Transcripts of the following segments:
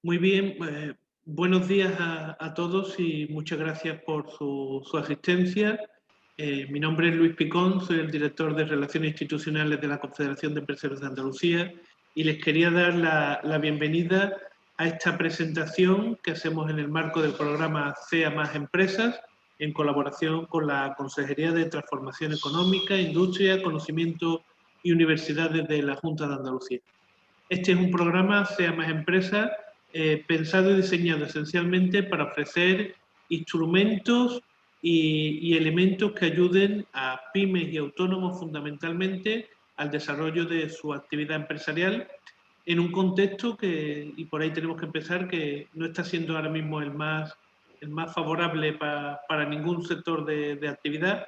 Muy bien, buenos días a todos y muchas gracias por su asistencia. Mi nombre es Luis Picón, soy el director de Relaciones Institucionales de la Confederación de Empresarios de Andalucía y les quería dar la bienvenida a esta presentación que hacemos en el marco del programa CEA Más Empresas, en colaboración con la Consejería de Transformación Económica, Industria, Conocimiento y Universidades de la Junta de Andalucía. Este es un programa CEA Más Empresas pensado y diseñado esencialmente para ofrecer instrumentos y elementos que ayuden a pymes y autónomos fundamentalmente al desarrollo de su actividad empresarial en un contexto que, y por ahí tenemos que empezar, que no está siendo ahora mismo el más favorable para ningún sector de actividad,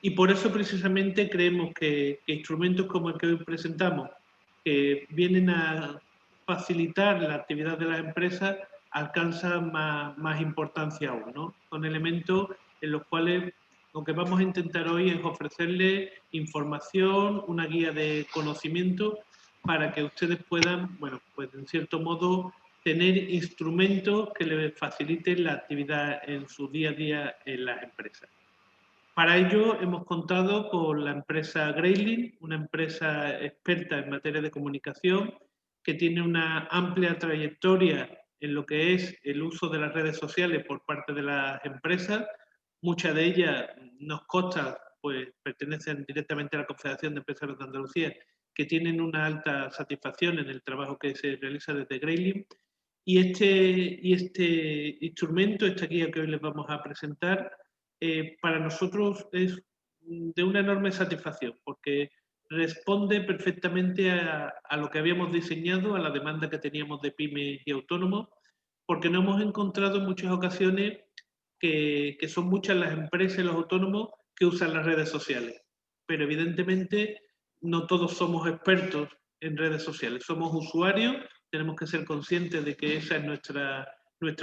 y por eso precisamente creemos que instrumentos como el que hoy presentamos, que vienen a facilitar la actividad de las empresas, alcanzan más importancia aún, ¿no? Son elementos en los cuales lo que vamos a intentar hoy es ofrecerles información, una guía de conocimiento para que ustedes puedan, bueno, pues en cierto modo, tener instrumentos que les faciliten la actividad en su día a día en las empresas. Para ello hemos contado con la empresa Graylin, una empresa experta en materia de comunicación que tiene una amplia trayectoria en lo que es el uso de las redes sociales por parte de las empresas. Muchas de ellas nos consta, pues pertenecen directamente a la Confederación de Empresarios de Andalucía, que tienen una alta satisfacción en el trabajo que se realiza desde Graylin. Y este instrumento, esta guía que hoy les vamos a presentar, para nosotros es de una enorme satisfacción, porque responde perfectamente a lo que habíamos diseñado, a la demanda que teníamos de pymes y autónomos, porque nos hemos encontrado en muchas ocasiones que son muchas las empresas y los autónomos que usan las redes sociales, pero evidentemente no todos somos expertos en redes sociales, somos usuarios, tenemos que ser conscientes de que esa es nuestra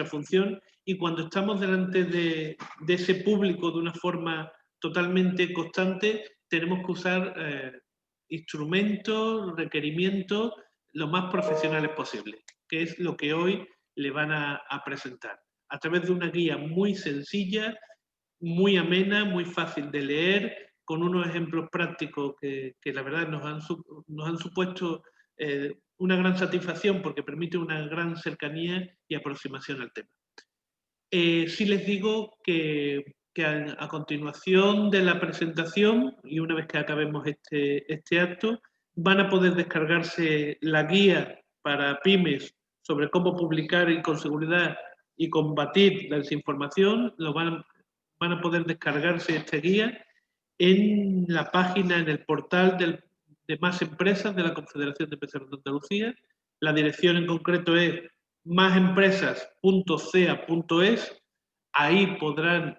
función, y cuando estamos delante de ese público de una forma totalmente constante, tenemos que usar instrumentos, requerimientos lo más profesionales posible, que es lo que hoy le van a presentar, a través de una guía muy sencilla, muy amena, muy fácil de leer, con unos ejemplos prácticos que la verdad nos han supuesto una gran satisfacción porque permite una gran cercanía y aproximación al tema. Sí les digo que a continuación de la presentación, y una vez que acabemos este acto, van a poder descargarse la guía para pymes sobre cómo publicar y con seguridad y combatir la desinformación. Van a poder descargarse esta guía en la página, en el portal de Más Empresas de la Confederación de Empresarios de Andalucía. La dirección en concreto es másempresas.cea.es. Ahí podrán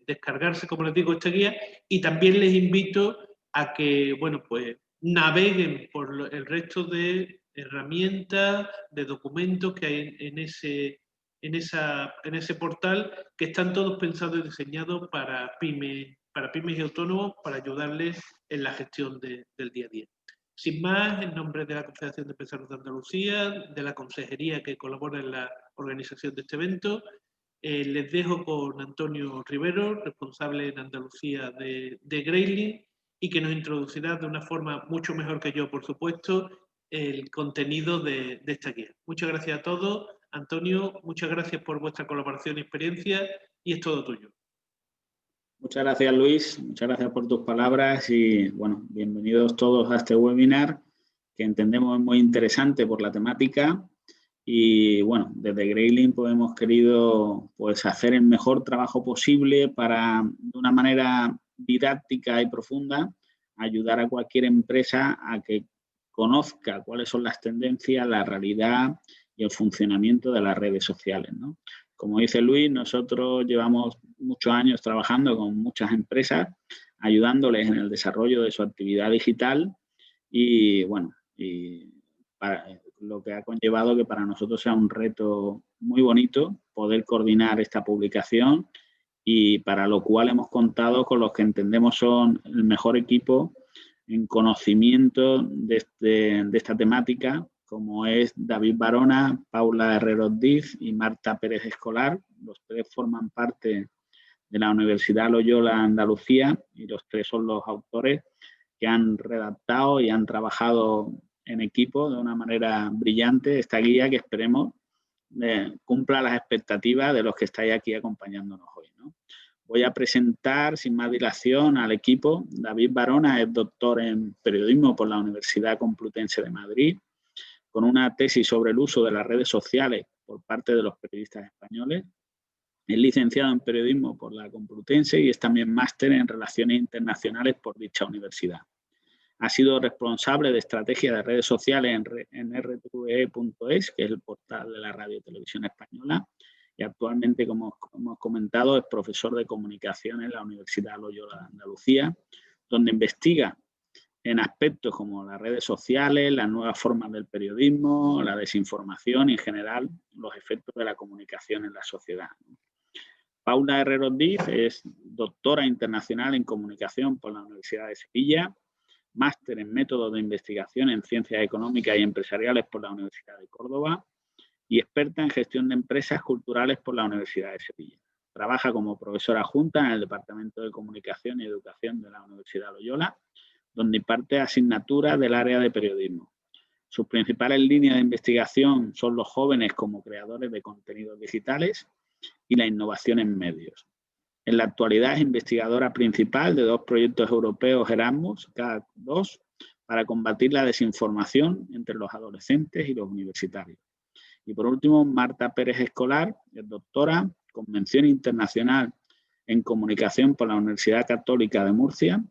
descargarse, como les digo, esta guía, y también les invito a que, bueno, pues naveguen por el resto de herramientas, de documentos que hay en ese portal, que están todos pensados y diseñados para pymes y autónomos, para ayudarles en la gestión del día a día. Sin más, en nombre de la Confederación de Empresarios de Andalucía, de la Consejería que colabora en la organización de este evento, les dejo con Antonio Rivero, responsable en Andalucía de Graylin, y que nos introducirá de una forma mucho mejor que yo, por supuesto, el contenido de esta guía. Muchas gracias a todos. Antonio, muchas gracias por vuestra colaboración y experiencia, y es todo tuyo. Muchas gracias, Luis. Muchas gracias por tus palabras y, bueno, bienvenidos todos a este webinar que entendemos muy interesante por la temática. Y, bueno, desde Graylin pues, hemos querido pues, hacer el mejor trabajo posible para, de una manera didáctica y profunda, ayudar a cualquier empresa a que conozca cuáles son las tendencias, la realidad y el funcionamiento de las redes sociales, ¿no? Como dice Luis, nosotros llevamos muchos años trabajando con muchas empresas, ayudándoles en el desarrollo de su actividad digital y, bueno, lo que ha conllevado que para nosotros sea un reto muy bonito poder coordinar esta publicación, y para lo cual hemos contado con los que entendemos son el mejor equipo en conocimiento de esta temática, como es David Barona, Paula Herrero Diz y Marta Pérez Escolar. Los tres forman parte de la Universidad Loyola Andalucía y los tres son los autores que han redactado y han trabajado en equipo de una manera brillante esta guía que esperemos cumpla las expectativas de los que estáis aquí acompañándonos hoy, ¿no? Voy a presentar sin más dilación al equipo. David Barona es doctor en periodismo por la Universidad Complutense de Madrid, con una tesis sobre el uso de las redes sociales por parte de los periodistas españoles. Es licenciado en periodismo por la Complutense y es también máster en relaciones internacionales por dicha universidad. Ha sido responsable de estrategia de redes sociales en rtve.es, que es el portal de la Radio y Televisión Española, y actualmente, como hemos comentado, es profesor de comunicación en la Universidad Loyola de Andalucía, donde investiga en aspectos como las redes sociales, las nuevas formas del periodismo, la desinformación y, en general, los efectos de la comunicación en la sociedad. Paula Herrero Diz es doctora internacional en comunicación por la Universidad de Sevilla, máster en métodos de investigación en ciencias económicas y empresariales por la Universidad de Córdoba y experta en gestión de empresas culturales por la Universidad de Sevilla. Trabaja como profesora adjunta en el Departamento de Comunicación y Educación de la Universidad Loyola, donde imparte asignaturas del área de periodismo. Sus principales líneas de investigación son los jóvenes como creadores de contenidos digitales y la innovación en medios. En la actualidad es investigadora principal de 2 proyectos europeos Erasmus, cada 2, para combatir la desinformación entre los adolescentes y los universitarios. Y por último, Marta Pérez Escolar es doctora con mención internacional en comunicación por la Universidad Católica de Murcia.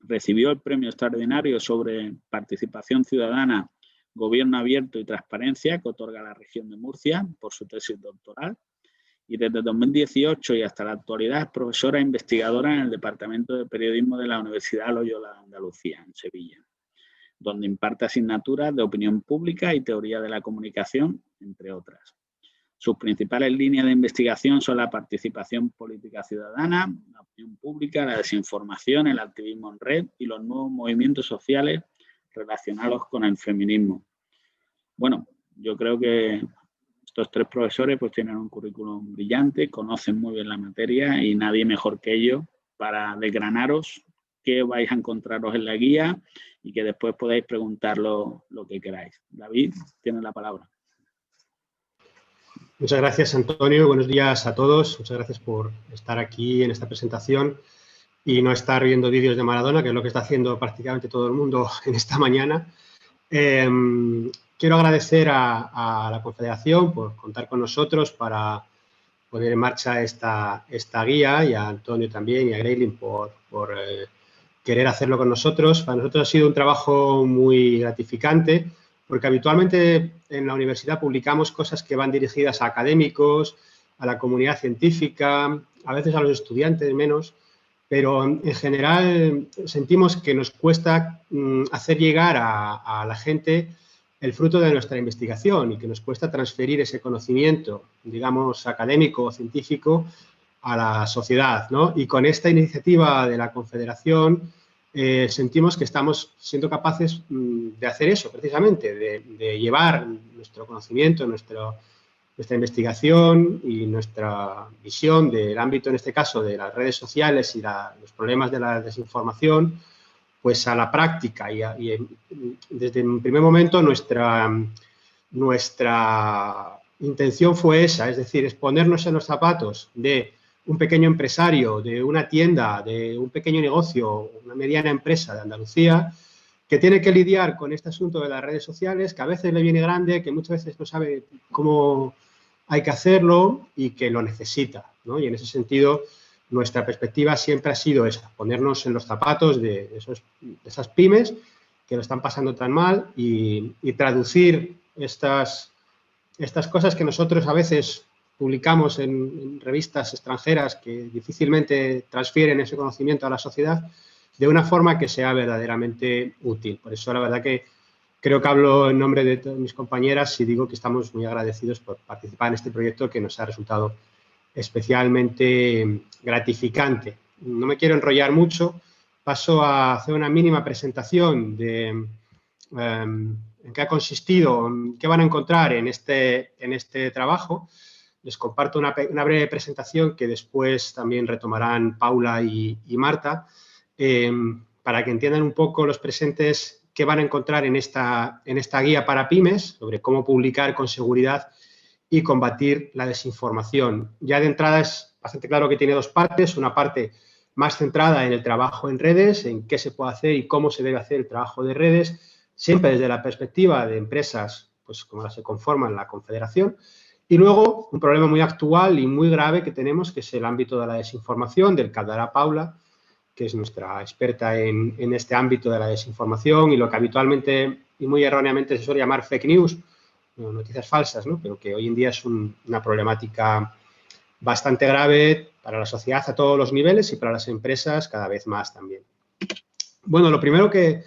Recibió el premio extraordinario sobre participación ciudadana, gobierno abierto y transparencia que otorga la región de Murcia por su tesis doctoral. Y desde 2018 y hasta la actualidad es profesora e investigadora en el Departamento de Periodismo de la Universidad Loyola de Andalucía, en Sevilla, donde imparte asignaturas de opinión pública y teoría de la comunicación, entre otras. Sus principales líneas de investigación son la participación política ciudadana, la opinión pública, la desinformación, el activismo en red y los nuevos movimientos sociales relacionados con el feminismo. Bueno, yo creo que estos 3 profesores pues tienen un currículum brillante, conocen muy bien la materia y nadie mejor que ellos para desgranaros qué vais a encontraros en la guía y que después podáis preguntar lo que queráis. David, tienes la palabra. Muchas gracias, Antonio. Buenos días a todos. Muchas gracias por estar aquí en esta presentación y no estar viendo vídeos de Maradona, que es lo que está haciendo prácticamente todo el mundo en esta mañana. Quiero agradecer a la Confederación por contar con nosotros para poner en marcha esta guía y a Antonio también y a Greylin por querer hacerlo con nosotros. Para nosotros ha sido un trabajo muy gratificante porque habitualmente en la universidad publicamos cosas que van dirigidas a académicos, a la comunidad científica, a veces a los estudiantes menos, pero en general sentimos que nos cuesta hacer llegar a la gente el fruto de nuestra investigación y que nos cuesta transferir ese conocimiento, digamos, académico o científico a la sociedad, ¿no? Y con esta iniciativa de la Confederación sentimos que estamos siendo capaces de hacer eso, precisamente, de llevar nuestro conocimiento, nuestra investigación y nuestra visión del ámbito, en este caso, de las redes sociales y los problemas de la desinformación, pues a la práctica. Y desde un primer momento nuestra intención fue esa, es decir, es ponernos en los zapatos de un pequeño empresario, de una tienda, de un pequeño negocio, una mediana empresa de Andalucía, que tiene que lidiar con este asunto de las redes sociales, que a veces le viene grande, que muchas veces no sabe cómo hay que hacerlo y que lo necesita, ¿no? Y en ese sentido, nuestra perspectiva siempre ha sido esa, ponernos en los zapatos de esas pymes que lo están pasando tan mal y traducir estas cosas que nosotros a veces publicamos en revistas extranjeras que difícilmente transfieren ese conocimiento a la sociedad de una forma que sea verdaderamente útil. Por eso, la verdad que creo que hablo en nombre de todas mis compañeras y digo que estamos muy agradecidos por participar en este proyecto que nos ha resultado especialmente gratificante. No me quiero enrollar mucho, paso a hacer una mínima presentación de en qué ha consistido, qué van a encontrar en este trabajo. Les comparto una breve presentación que después también retomarán Paula y Marta, para que entiendan un poco los presentes qué van a encontrar en esta guía para pymes sobre cómo publicar con seguridad y combatir la desinformación. Ya de entrada es bastante claro que tiene dos partes, una parte más centrada en el trabajo en redes, en qué se puede hacer y cómo se debe hacer el trabajo de redes, siempre desde la perspectiva de empresas pues como las que conforman la Confederación. Y luego un problema muy actual y muy grave que tenemos, que es el ámbito de la desinformación, del que hablará Paula, que es nuestra experta en este ámbito de la desinformación y lo que habitualmente y muy erróneamente se suele llamar fake news, noticias falsas, ¿no? Pero que hoy en día es una problemática bastante grave para la sociedad a todos los niveles y para las empresas cada vez más también. Bueno, lo primero que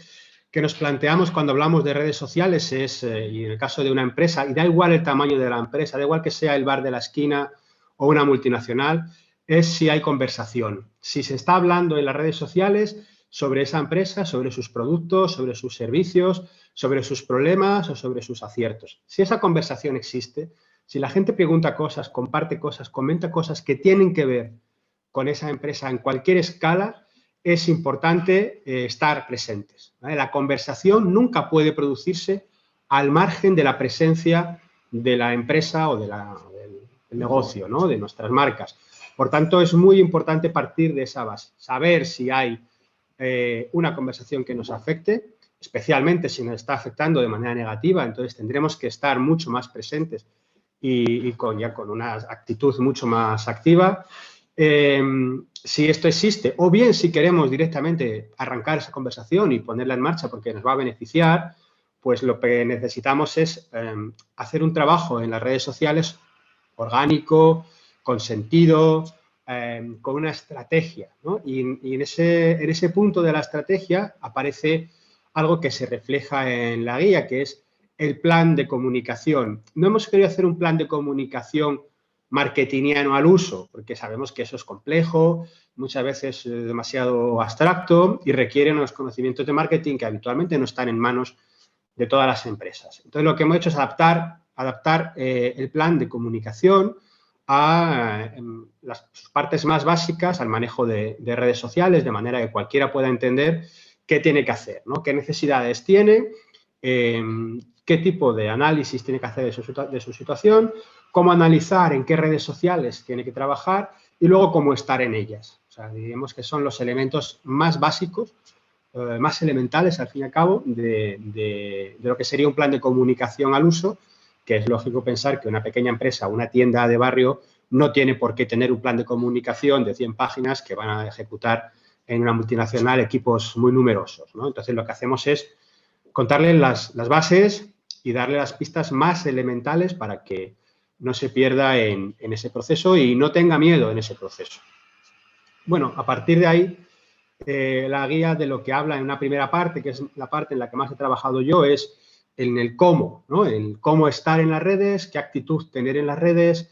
nos planteamos cuando hablamos de redes sociales es, y en el caso de una empresa, y da igual el tamaño de la empresa, da igual que sea el bar de la esquina o una multinacional, es si hay conversación. Si se está hablando en las redes sociales sobre esa empresa, sobre sus productos, sobre sus servicios, sobre sus problemas o sobre sus aciertos. Si esa conversación existe, si la gente pregunta cosas, comparte cosas, comenta cosas que tienen que ver con esa empresa en cualquier escala, es importante estar presentes, ¿vale? La conversación nunca puede producirse al margen de la presencia de la empresa o del negocio, ¿no? De nuestras marcas. Por tanto, es muy importante partir de esa base, saber si hay una conversación que nos afecte, especialmente si nos está afectando de manera negativa, entonces tendremos que estar mucho más presentes y con una actitud mucho más activa. Si esto existe, o bien si queremos directamente arrancar esa conversación y ponerla en marcha porque nos va a beneficiar, pues lo que necesitamos es hacer un trabajo en las redes sociales orgánico, con sentido, con una estrategia, ¿no? Y en ese punto de la estrategia aparece algo que se refleja en la guía, que es el plan de comunicación. No hemos querido hacer un plan de comunicación marketingiano al uso, porque sabemos que eso es complejo, muchas veces demasiado abstracto y requiere unos conocimientos de marketing que habitualmente no están en manos de todas las empresas. Entonces, lo que hemos hecho es adaptar el plan de comunicación a sus partes más básicas, al manejo de redes sociales, de manera que cualquiera pueda entender qué tiene que hacer, ¿no? Qué necesidades tiene, qué tipo de análisis tiene que hacer de su situación, cómo analizar en qué redes sociales tiene que trabajar y luego cómo estar en ellas. O sea, diríamos que son los elementos más básicos, más elementales, al fin y al cabo, de lo que sería un plan de comunicación al uso, que es lógico pensar que una pequeña empresa, una tienda de barrio, no tiene por qué tener un plan de comunicación de 100 páginas que van a ejecutar en una multinacional equipos muy numerosos, ¿no? Entonces, lo que hacemos es contarle las bases y darle las pistas más elementales para que no se pierda en ese proceso y no tenga miedo en ese proceso. Bueno, a partir de ahí, la guía de lo que habla en una primera parte, que es la parte en la que más he trabajado yo, es en el cómo, ¿no? El cómo estar en las redes, qué actitud tener en las redes,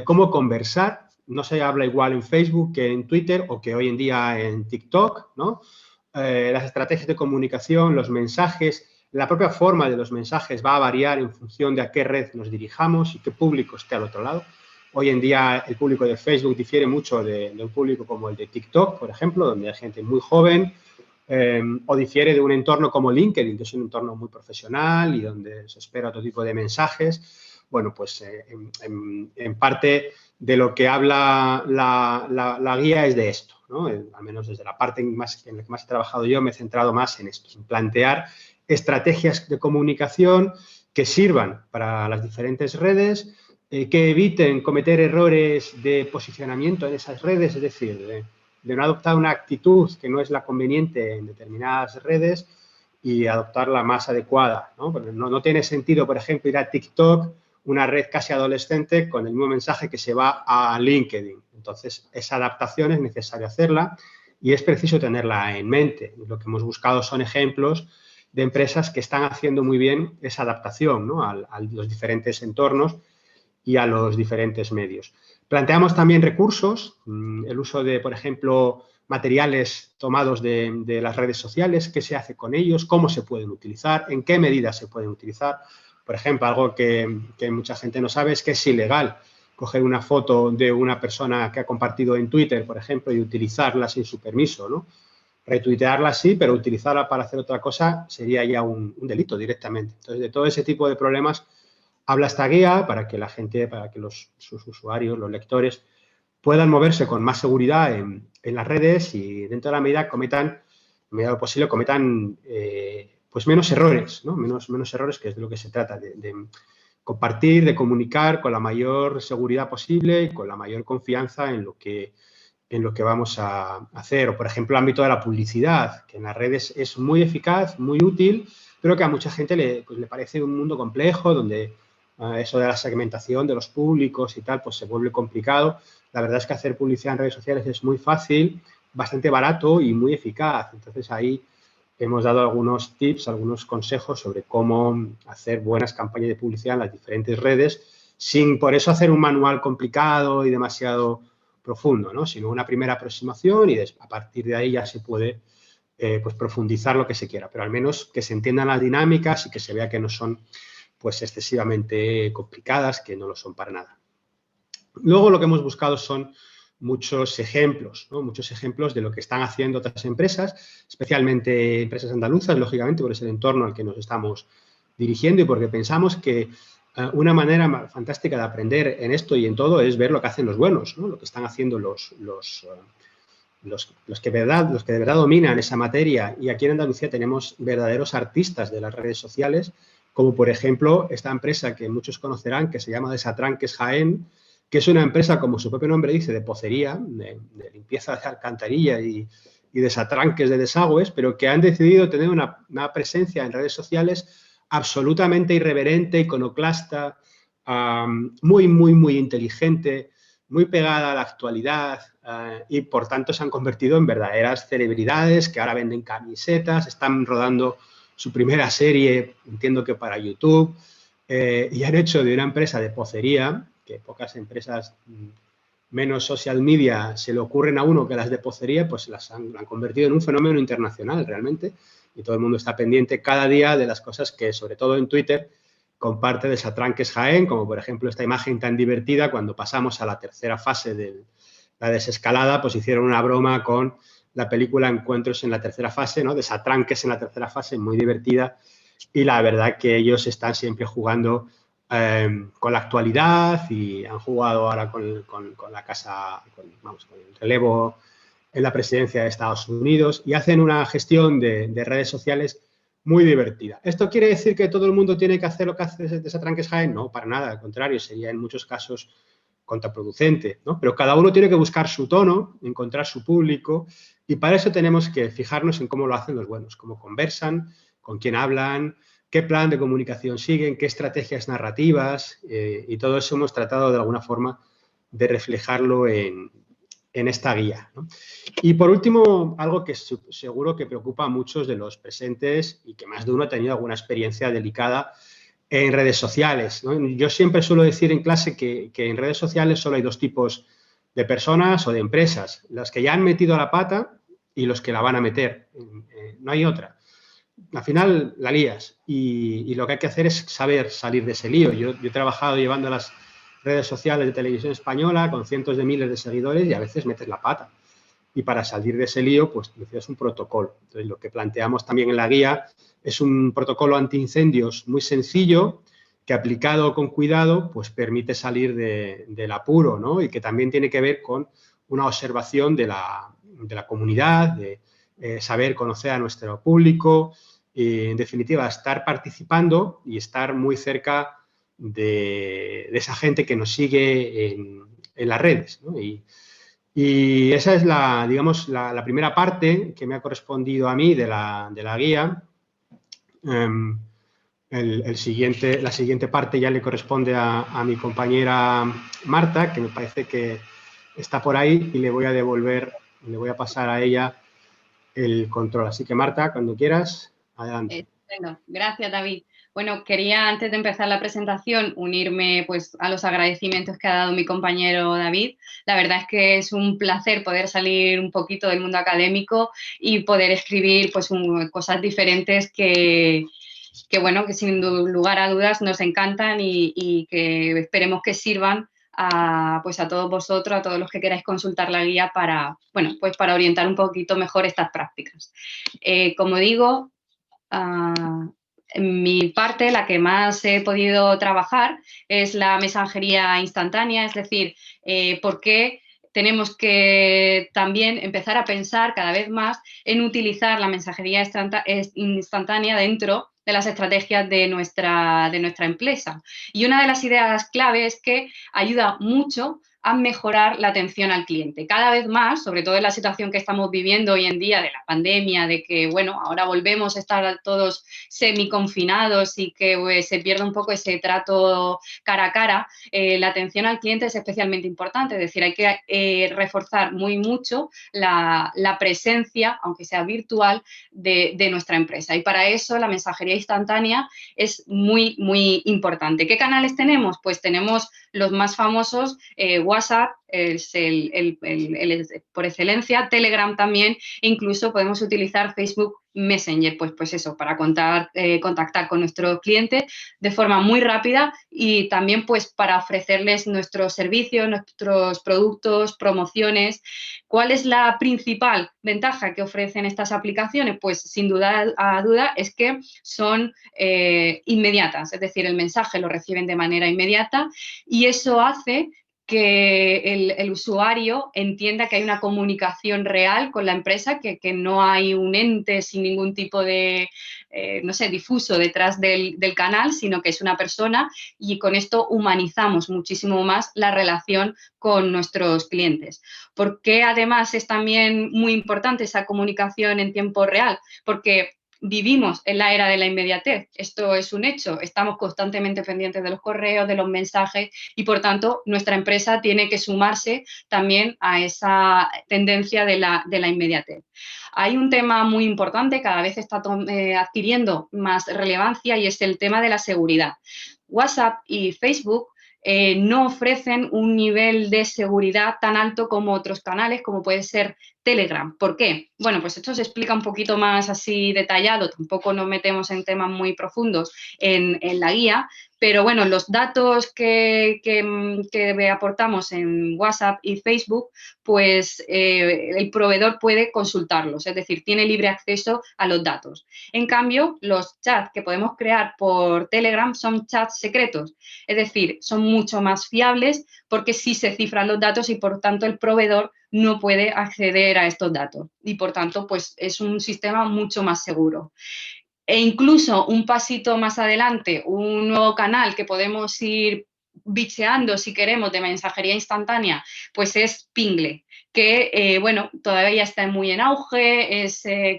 cómo conversar. No se habla igual en Facebook que en Twitter o que hoy en día en TikTok, ¿no? Las estrategias de comunicación, los mensajes, la propia forma de los mensajes va a variar en función de a qué red nos dirijamos y qué público esté al otro lado. Hoy en día el público de Facebook difiere mucho de un público como el de TikTok, por ejemplo, donde hay gente muy joven, o difiere de un entorno como LinkedIn, que es un entorno muy profesional y donde se espera otro tipo de mensajes. Bueno, pues en parte de lo que habla la guía es de esto, ¿no? Al menos desde la parte en la que más he trabajado yo me he centrado más en esto, en plantear estrategias de comunicación que sirvan para las diferentes redes, que eviten cometer errores de posicionamiento en esas redes, es decir, de no adoptar una actitud que no es la conveniente en determinadas redes y adoptar la más adecuada, ¿no? Porque no tiene sentido, por ejemplo, ir a TikTok, una red casi adolescente, con el mismo mensaje que se va a LinkedIn. Entonces, esa adaptación es necesario hacerla y es preciso tenerla en mente. Lo que hemos buscado son ejemplos de empresas que están haciendo muy bien esa adaptación, ¿no? a los diferentes entornos y a los diferentes medios. Planteamos también recursos, el uso de, por ejemplo, materiales tomados de las redes sociales, qué se hace con ellos, cómo se pueden utilizar, en qué medida se pueden utilizar. Por ejemplo, algo que mucha gente no sabe es que es ilegal coger una foto de una persona que ha compartido en Twitter, por ejemplo, y utilizarla sin su permiso, ¿no? Retuitearla sí, pero utilizarla para hacer otra cosa sería ya un delito directamente. Entonces, de todo ese tipo de problemas habla esta guía para que la gente, para que sus usuarios, los lectores, puedan moverse con más seguridad en las redes y dentro de la medida cometan, en medida de lo posible, cometan pues menos errores, ¿no? Menos errores, que es de lo que se trata, de compartir, de comunicar con la mayor seguridad posible y con la mayor confianza en lo que vamos a hacer. O, por ejemplo, el ámbito de la publicidad, que en las redes es muy eficaz, muy útil, pero que a mucha gente le parece un mundo complejo, donde eso de la segmentación de los públicos y tal, pues se vuelve complicado. La verdad es que hacer publicidad en redes sociales es muy fácil, bastante barato y muy eficaz. Entonces, ahí hemos dado algunos tips, algunos consejos sobre cómo hacer buenas campañas de publicidad en las diferentes redes, sin por eso hacer un manual complicado y demasiado profundo, ¿no? Sino una primera aproximación y a partir de ahí ya se puede pues profundizar lo que se quiera, pero al menos que se entiendan las dinámicas y que se vea que no son pues excesivamente complicadas, que no lo son para nada. Luego lo que hemos buscado son muchos ejemplos, ¿no? Muchos ejemplos de lo que están haciendo otras empresas, especialmente empresas andaluzas, lógicamente, por ese entorno al que nos estamos dirigiendo y porque pensamos que una manera fantástica de aprender en esto y en todo es ver lo que hacen los buenos, ¿no? Lo que están haciendo los que de verdad dominan esa materia. Y aquí en Andalucía tenemos verdaderos artistas de las redes sociales, como por ejemplo esta empresa que muchos conocerán, que se llama Desatranques Jaén, que es una empresa, como su propio nombre dice, de pocería, de limpieza de alcantarilla y desatranques de desagües, pero que han decidido tener una presencia en redes sociales absolutamente irreverente, iconoclasta, muy, muy, muy inteligente, muy pegada a la actualidad y, por tanto, se han convertido en verdaderas celebridades que ahora venden camisetas, están rodando su primera serie, entiendo que para YouTube, y han hecho de una empresa de pocería, que pocas empresas menos social media se le ocurren a uno que las de pocería, pues las han convertido en un fenómeno internacional realmente, y todo el mundo está pendiente cada día de las cosas que, sobre todo en Twitter, comparte Desatranques Jaén, como por ejemplo esta imagen tan divertida cuando pasamos a la tercera fase de la desescalada, pues hicieron una broma con la película Encuentros en la tercera fase, ¿no? Desatranques en la tercera fase, muy divertida, y la verdad que ellos están siempre jugando con la actualidad y han jugado ahora con la casa, con el relevo en la presidencia de Estados Unidos y hacen una gestión de redes sociales muy divertida. ¿Esto quiere decir que todo el mundo tiene que hacer lo que hace Desatranques Jaén? No, para nada, al contrario, sería en muchos casos contraproducente, ¿no? Pero cada uno tiene que buscar su tono, encontrar su público y para eso tenemos que fijarnos en cómo lo hacen los buenos, cómo conversan, con quién hablan, qué plan de comunicación siguen, qué estrategias narrativas y todo eso hemos tratado de alguna forma de reflejarlo en esta guía, ¿no? Y por último, algo que seguro que preocupa a muchos de los presentes y que más de uno ha tenido alguna experiencia delicada en redes sociales, ¿no? Yo siempre suelo decir en clase que en redes sociales solo hay dos tipos de personas o de empresas, las que ya han metido la pata y los que la van a meter, no hay otra. Al final la lías y lo que hay que hacer es saber salir de ese lío. Yo he trabajado llevando las redes sociales de Televisión Española con cientos de miles de seguidores y a veces metes la pata. Y para salir de ese lío, pues necesitas un protocolo. Entonces, lo que planteamos también en la guía es un protocolo antiincendios muy sencillo que aplicado con cuidado, pues permite salir del apuro, ¿no? Y que también tiene que ver con una observación de la comunidad, de saber conocer a nuestro público y, en definitiva, estar participando y estar muy cerca de esa gente que nos sigue en las redes, ¿no? Y esa es digamos, la primera parte que me ha correspondido a mí de la guía. La siguiente parte ya le corresponde a mi compañera Marta, que me parece que está por ahí y le voy a pasar a ella el control. Así que, Marta, cuando quieras, adelante. Bueno, gracias, David. Bueno, quería antes de empezar la presentación unirme pues a los agradecimientos que ha dado mi compañero David. La verdad es que es un placer poder salir un poquito del mundo académico y poder escribir pues cosas diferentes que bueno, que sin lugar a dudas nos encantan y que esperemos que sirvan pues a todos vosotros, a todos los que queráis consultar la guía para, bueno, pues para orientar un poquito mejor estas prácticas. Como digo, en mi parte, la que más he podido trabajar es la mensajería instantánea, es decir, por qué tenemos que también empezar a pensar cada vez más en utilizar la mensajería instantánea dentro de las estrategias de nuestra empresa. Y una de las ideas clave es que ayuda mucho a mejorar la atención al cliente. Cada vez más, sobre todo en la situación que estamos viviendo hoy en día de la pandemia, de que, bueno, ahora volvemos a estar todos semiconfinados y que se pierde un poco ese trato cara a cara, la atención al cliente es especialmente importante. Es decir, hay que reforzar muy mucho la presencia, aunque sea virtual, de nuestra empresa. Y para eso la mensajería instantánea es muy, muy importante. ¿Qué canales tenemos? Pues tenemos los más famosos, WhatsApp es por excelencia, Telegram también, e incluso podemos utilizar Facebook Messenger, pues eso, para contactar con nuestros clientes de forma muy rápida y también pues para ofrecerles nuestros servicios, nuestros productos, promociones. ¿Cuál es la principal ventaja que ofrecen estas aplicaciones? Pues sin duda es que son inmediatas, es decir, el mensaje lo reciben de manera inmediata y eso hace que el usuario entienda que hay una comunicación real con la empresa, que no hay un ente sin ningún tipo de, no sé, difuso detrás del canal, sino que es una persona y con esto humanizamos muchísimo más la relación con nuestros clientes. ¿Por qué además es también muy importante esa comunicación en tiempo real? Porque vivimos en la era de la inmediatez, esto es un hecho, estamos constantemente pendientes de los correos, de los mensajes y por tanto nuestra empresa tiene que sumarse también a esa tendencia de la inmediatez. Hay un tema muy importante, cada vez está adquiriendo más relevancia y es el tema de la seguridad. WhatsApp y Facebook no ofrecen un nivel de seguridad tan alto como otros canales, como puede ser Telegram. ¿Por qué? Bueno, pues esto se explica un poquito más así detallado, tampoco nos metemos en temas muy profundos en la guía, pero bueno, los datos que aportamos en WhatsApp y Facebook, pues el proveedor puede consultarlos, es decir, tiene libre acceso a los datos. En cambio, los chats que podemos crear por Telegram son chats secretos, es decir, son mucho más fiables porque sí se cifran los datos y por tanto el proveedor no puede acceder a estos datos y por tanto pues es un sistema mucho más seguro. E incluso un pasito más adelante, un nuevo canal que podemos ir bicheando si queremos de mensajería instantánea, pues es Pingle, que bueno, todavía está muy en auge,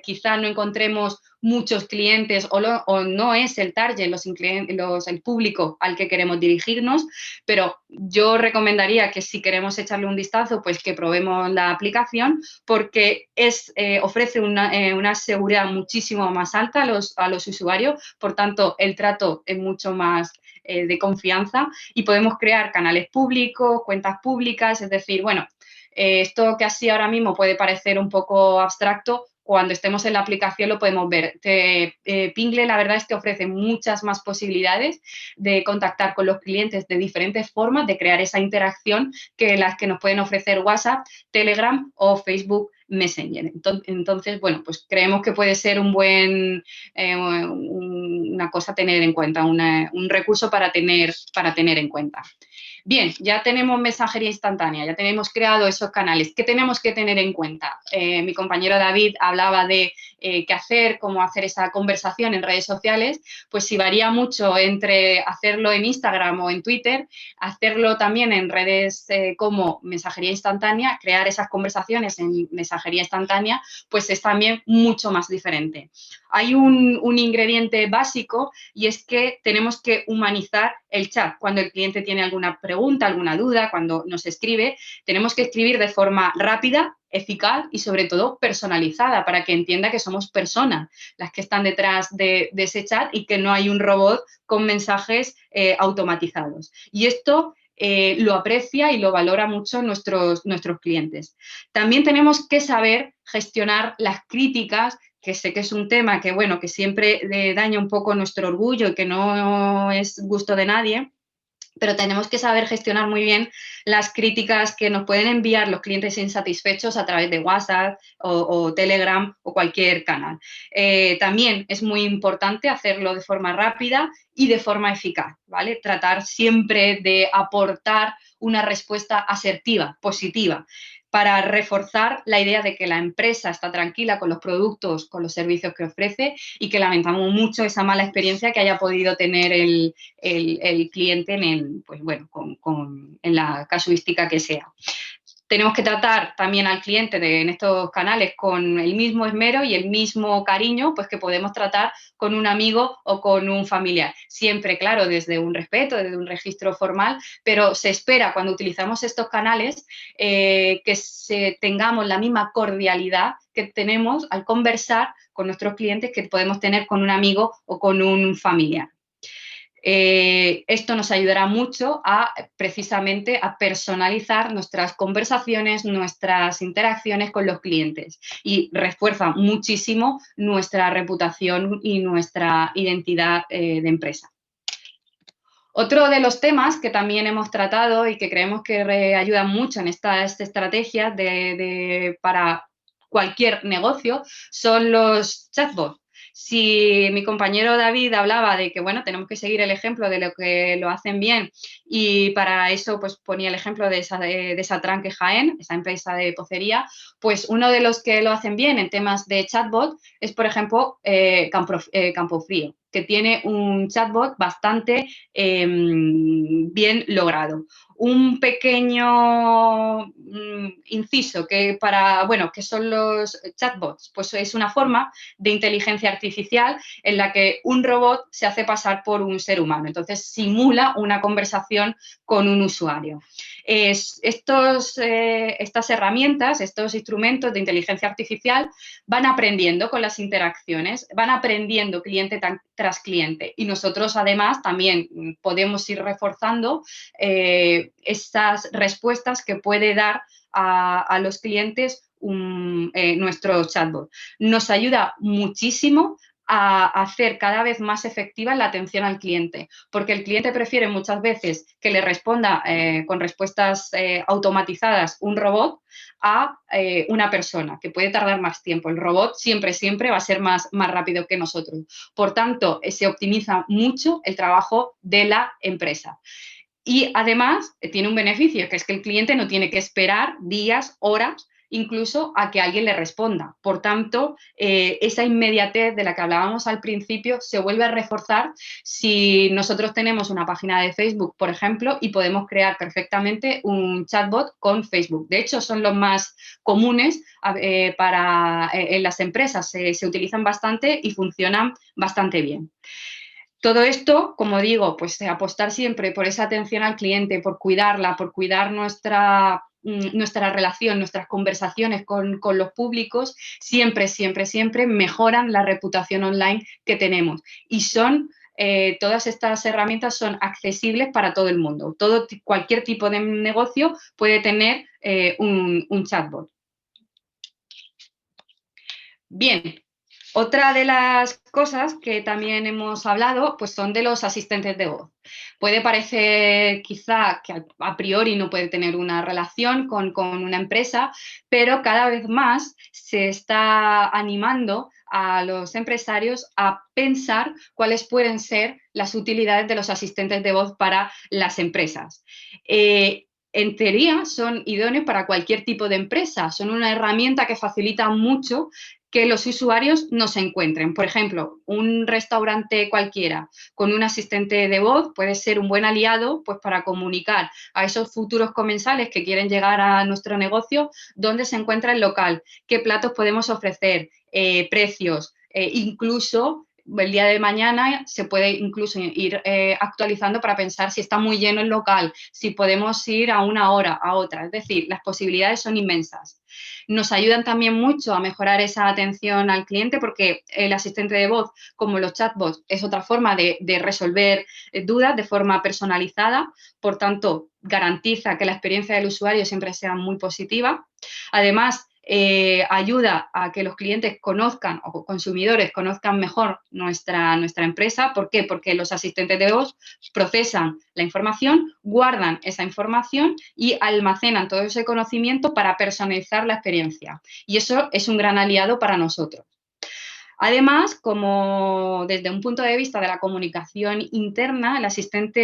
quizá no encontremos muchos clientes o no es el target, el público al que queremos dirigirnos, pero yo recomendaría que si queremos echarle un vistazo, pues que probemos la aplicación porque ofrece una seguridad muchísimo más alta a los usuarios, por tanto el trato es mucho más de confianza y podemos crear canales públicos, cuentas públicas, es decir, bueno, esto que así ahora mismo puede parecer un poco abstracto, cuando estemos en la aplicación lo podemos ver. Pingle la verdad es que ofrece muchas más posibilidades de contactar con los clientes de diferentes formas, de crear esa interacción que las que nos pueden ofrecer WhatsApp, Telegram o Facebook Messenger. Entonces, bueno, pues creemos que puede ser una cosa a tener en cuenta, un recurso para tener en cuenta. Bien, ya tenemos mensajería instantánea, ya tenemos creado esos canales. ¿Qué tenemos que tener en cuenta? Mi compañero David hablaba de qué hacer, cómo hacer esa conversación en redes sociales. Pues si varía mucho entre hacerlo en Instagram o en Twitter, hacerlo también en redes como mensajería instantánea, crear esas conversaciones en mensajería instantánea, pues es también mucho más diferente. Hay un ingrediente básico y es que tenemos que humanizar el chat. Cuando el cliente tiene alguna pregunta, alguna duda, cuando nos escribe, tenemos que escribir de forma rápida, eficaz y sobre todo personalizada para que entienda que somos personas las que están detrás de ese chat y que no hay un robot con mensajes automatizados. Y esto lo aprecia y lo valora mucho nuestros clientes. También tenemos que saber gestionar las críticas, que sé que es un tema que, bueno, que siempre daña un poco nuestro orgullo y que no es gusto de nadie, pero tenemos que saber gestionar muy bien las críticas que nos pueden enviar los clientes insatisfechos a través de WhatsApp o Telegram o cualquier canal. También es muy importante hacerlo de forma rápida y de forma eficaz, ¿vale? Tratar siempre de aportar una respuesta asertiva, positiva, para reforzar la idea de que la empresa está tranquila con los productos, con los servicios que ofrece y que lamentamos mucho esa mala experiencia que haya podido tener el cliente en la casuística que sea. Tenemos que tratar también al cliente en estos canales con el mismo esmero y el mismo cariño pues que podemos tratar con un amigo o con un familiar. Siempre, claro, desde un respeto, desde un registro formal, pero se espera cuando utilizamos estos canales que tengamos la misma cordialidad que tenemos al conversar con nuestros clientes que podemos tener con un amigo o con un familiar. Esto nos ayudará mucho precisamente a personalizar nuestras conversaciones, nuestras interacciones con los clientes y refuerza muchísimo nuestra reputación y nuestra identidad de empresa. Otro de los temas que también hemos tratado y que creemos que ayudan mucho en estas estrategias para cualquier negocio son los chatbots. Si mi compañero David hablaba de que, bueno, tenemos que seguir el ejemplo de lo que lo hacen bien y para eso pues ponía el ejemplo de Satranque Jaén, esa empresa de pocería, pues uno de los que lo hacen bien en temas de chatbot es, por ejemplo, Campofrío, que tiene un chatbot bastante bien logrado. Un pequeño inciso que son los chatbots, pues es una forma de inteligencia artificial en la que un robot se hace pasar por un ser humano, entonces simula una conversación con un usuario. Estas herramientas, estos instrumentos de inteligencia artificial van aprendiendo con las interacciones, van aprendiendo cliente tras cliente y nosotros además también podemos ir reforzando estas respuestas que puede dar a los clientes nuestro chatbot. Nos ayuda muchísimo a hacer cada vez más efectiva la atención al cliente, porque el cliente prefiere muchas veces que le responda con respuestas automatizadas un robot a una persona, que puede tardar más tiempo. El robot siempre va a ser más rápido que nosotros. Por tanto, se optimiza mucho el trabajo de la empresa. Y además tiene un beneficio, que es que el cliente no tiene que esperar días, horas, incluso a que alguien le responda. Por tanto, esa inmediatez de la que hablábamos al principio se vuelve a reforzar si nosotros tenemos una página de Facebook, por ejemplo, y podemos crear perfectamente un chatbot con Facebook. De hecho, son los más comunes en las empresas. Se utilizan bastante y funcionan bastante bien. Todo esto, como digo, pues apostar siempre por esa atención al cliente, por cuidarla, por cuidar nuestra relación, nuestras conversaciones con los públicos, siempre mejoran la reputación online que tenemos. Y todas estas herramientas son accesibles para todo el mundo. Cualquier tipo de negocio puede tener un chatbot. Bien. Otra de las cosas que también hemos hablado pues son de los asistentes de voz. Puede parecer quizá que a priori no puede tener una relación con una empresa, pero cada vez más se está animando a los empresarios a pensar cuáles pueden ser las utilidades de los asistentes de voz para las empresas. En teoría son idóneos para cualquier tipo de empresa, son una herramienta que facilita mucho que los usuarios no se encuentren. Por ejemplo, un restaurante cualquiera con un asistente de voz puede ser un buen aliado pues, para comunicar a esos futuros comensales que quieren llegar a nuestro negocio dónde se encuentra el local, qué platos podemos ofrecer, precios, incluso el día de mañana se puede incluso ir actualizando para pensar si está muy lleno el local, si podemos ir a una hora, a otra. Es decir, las posibilidades son inmensas. Nos ayudan también mucho a mejorar esa atención al cliente porque el asistente de voz, como los chatbots, es otra forma de resolver dudas de forma personalizada. Por tanto, garantiza que la experiencia del usuario siempre sea muy positiva. Además, ayuda a que los clientes conozcan o consumidores conozcan mejor nuestra empresa. ¿Por qué? Porque los asistentes de voz procesan la información, guardan esa información y almacenan todo ese conocimiento para personalizar la experiencia. Y eso es un gran aliado para nosotros. Además, como desde un punto de vista de la comunicación interna, el asistente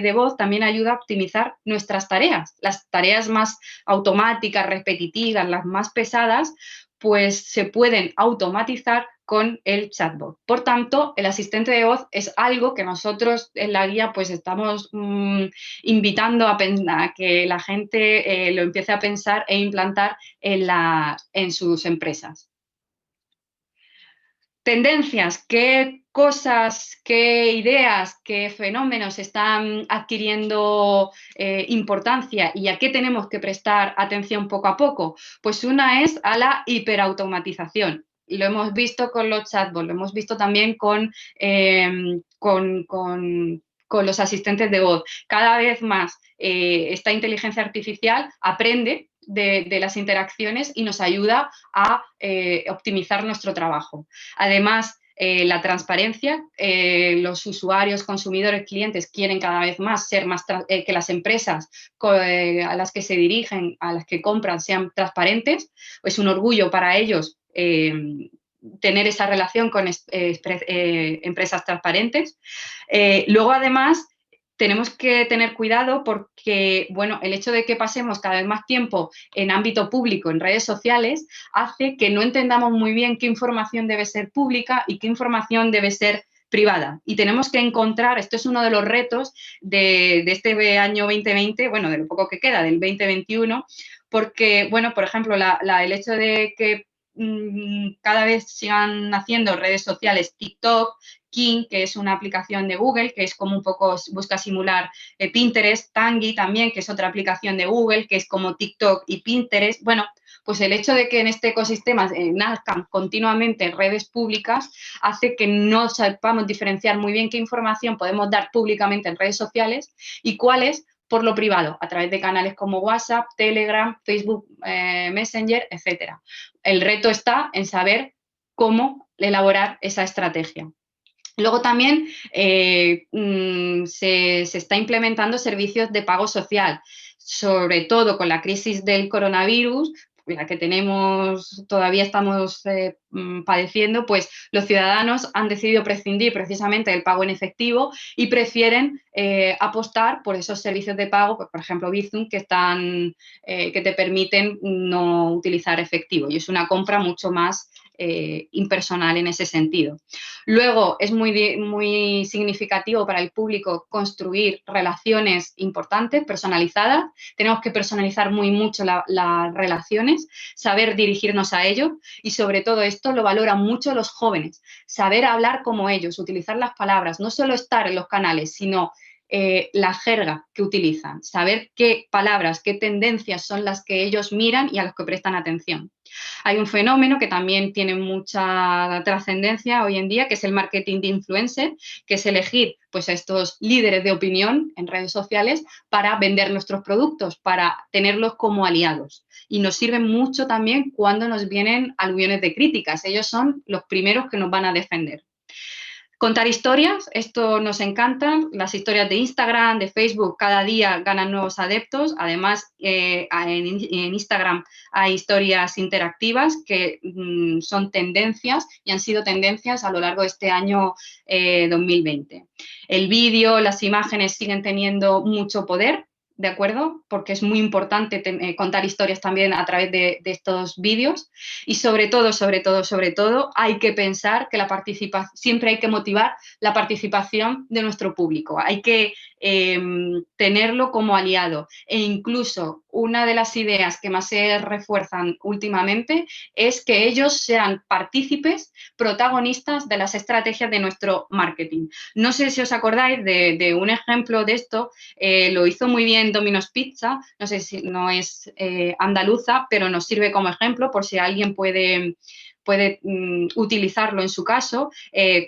de voz también ayuda a optimizar nuestras tareas. Las tareas más automáticas, repetitivas, las más pesadas, pues se pueden automatizar con el chatbot. Por tanto, el asistente de voz es algo que nosotros en la guía pues estamos invitando a que la gente lo empiece a pensar e implantar en sus empresas. Tendencias, qué cosas, qué ideas, qué fenómenos están adquiriendo importancia y a qué tenemos que prestar atención poco a poco. Pues una es a la hiperautomatización. Lo hemos visto con los chatbots, lo hemos visto también con los asistentes de voz. Cada vez más esta inteligencia artificial aprende de las interacciones y nos ayuda a optimizar nuestro trabajo. Además, la transparencia, los usuarios, consumidores, clientes quieren cada vez más ser más que las empresas a las que se dirigen, a las que compran, sean transparentes. Es un orgullo para ellos tener esa relación con empresas transparentes. Luego, además, tenemos que tener cuidado porque, bueno, el hecho de que pasemos cada vez más tiempo en ámbito público, en redes sociales, hace que no entendamos muy bien qué información debe ser pública y qué información debe ser privada. Y tenemos que encontrar, esto es uno de los retos de este año 2020, bueno, de lo poco que queda, del 2021, porque, bueno, por ejemplo, el hecho de que cada vez sigan haciendo redes sociales, TikTok, King, que es una aplicación de Google, que es como un poco, busca simular Pinterest, Tangi también, que es otra aplicación de Google, que es como TikTok y Pinterest. Bueno, pues el hecho de que en este ecosistema nazcan continuamente redes públicas hace que no sepamos diferenciar muy bien qué información podemos dar públicamente en redes sociales y cuáles por lo privado, a través de canales como WhatsApp, Telegram, Facebook Messenger, etcétera. El reto está en saber cómo elaborar esa estrategia. Luego también se está implementando servicios de pago social, sobre todo con la crisis del coronavirus, la que todavía estamos padeciendo, pues los ciudadanos han decidido prescindir precisamente del pago en efectivo y prefieren apostar por esos servicios de pago, pues, por ejemplo, Bizum, que te permiten no utilizar efectivo y es una compra mucho más impersonal en ese sentido. Luego, es muy significativo para el público construir relaciones importantes, personalizadas. Tenemos que personalizar mucho las relaciones, saber dirigirnos a ellos y sobre todo esto lo valoran mucho los jóvenes. Saber hablar como ellos, utilizar las palabras, no solo estar en los canales, sino la jerga que utilizan, saber qué palabras, qué tendencias son las que ellos miran y a las que prestan atención. Hay un fenómeno que también tiene mucha trascendencia hoy en día, que es el marketing de influencer, que es elegir pues, a estos líderes de opinión en redes sociales para vender nuestros productos, para tenerlos como aliados. Y nos sirven mucho también cuando nos vienen aluviones de críticas. Ellos son los primeros que nos van a defender. Contar historias, esto nos encanta, las historias de Instagram, de Facebook, cada día ganan nuevos adeptos. Además, en Instagram hay historias interactivas que son tendencias y han sido tendencias a lo largo de este año 2020. El vídeo, las imágenes siguen teniendo mucho poder. ¿de acuerdo? Porque es muy importante contar historias también a través de estos vídeos y sobre todo, hay que pensar que siempre hay que motivar la participación de nuestro público, hay que tenerlo como aliado e incluso una de las ideas que más se refuerzan últimamente es que ellos sean partícipes, protagonistas de las estrategias de nuestro marketing. No sé si os acordáis de un ejemplo de esto, lo hizo muy bien Domino's Pizza, no sé si no es andaluza, pero nos sirve como ejemplo por si alguien puede utilizarlo en su caso.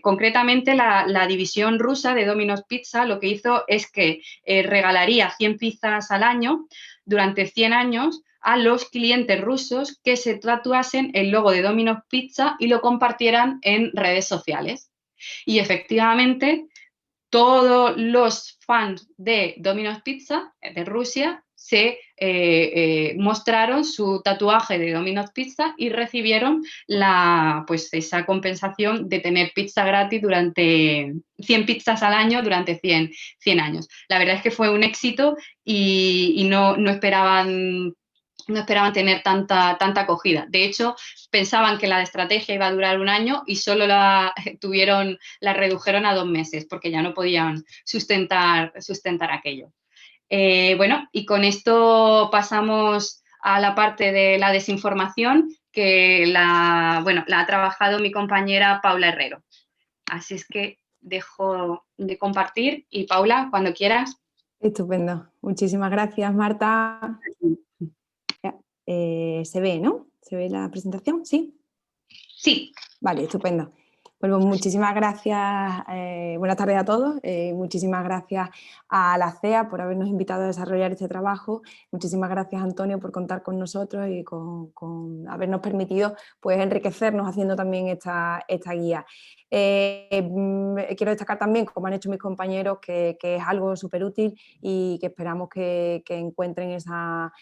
Concretamente, la división rusa de Domino's Pizza lo que hizo es que regalaría 100 pizzas al año durante 100 años a los clientes rusos que se tatuasen el logo de Domino's Pizza y lo compartieran en redes sociales. Y efectivamente, todos los fans de Domino's Pizza de Rusia se mostraron su tatuaje de Domino's Pizza y recibieron esa compensación de tener pizza gratis durante 100 pizzas al año durante 100 años. La verdad es que fue un éxito y no esperaban tener tanta acogida. De hecho, pensaban que la estrategia iba a durar un año y solo la redujeron a 2 meses porque ya no podían sustentar aquello. Bueno, y con esto pasamos a la parte de la desinformación que la ha trabajado mi compañera Paula Herrero. Así es que dejo de compartir y Paula, cuando quieras. Estupendo. Muchísimas gracias, Marta. ¿Se ve, no? ¿Se ve la presentación? ¿Sí? Sí. Vale, estupendo. Bueno, muchísimas gracias, buenas tardes a todos, muchísimas gracias a la CEA por habernos invitado a desarrollar este trabajo, muchísimas gracias Antonio por contar con nosotros y con habernos permitido pues, enriquecernos haciendo también esta guía. Quiero destacar también, como han hecho mis compañeros, que es algo súper útil y que esperamos que encuentren esa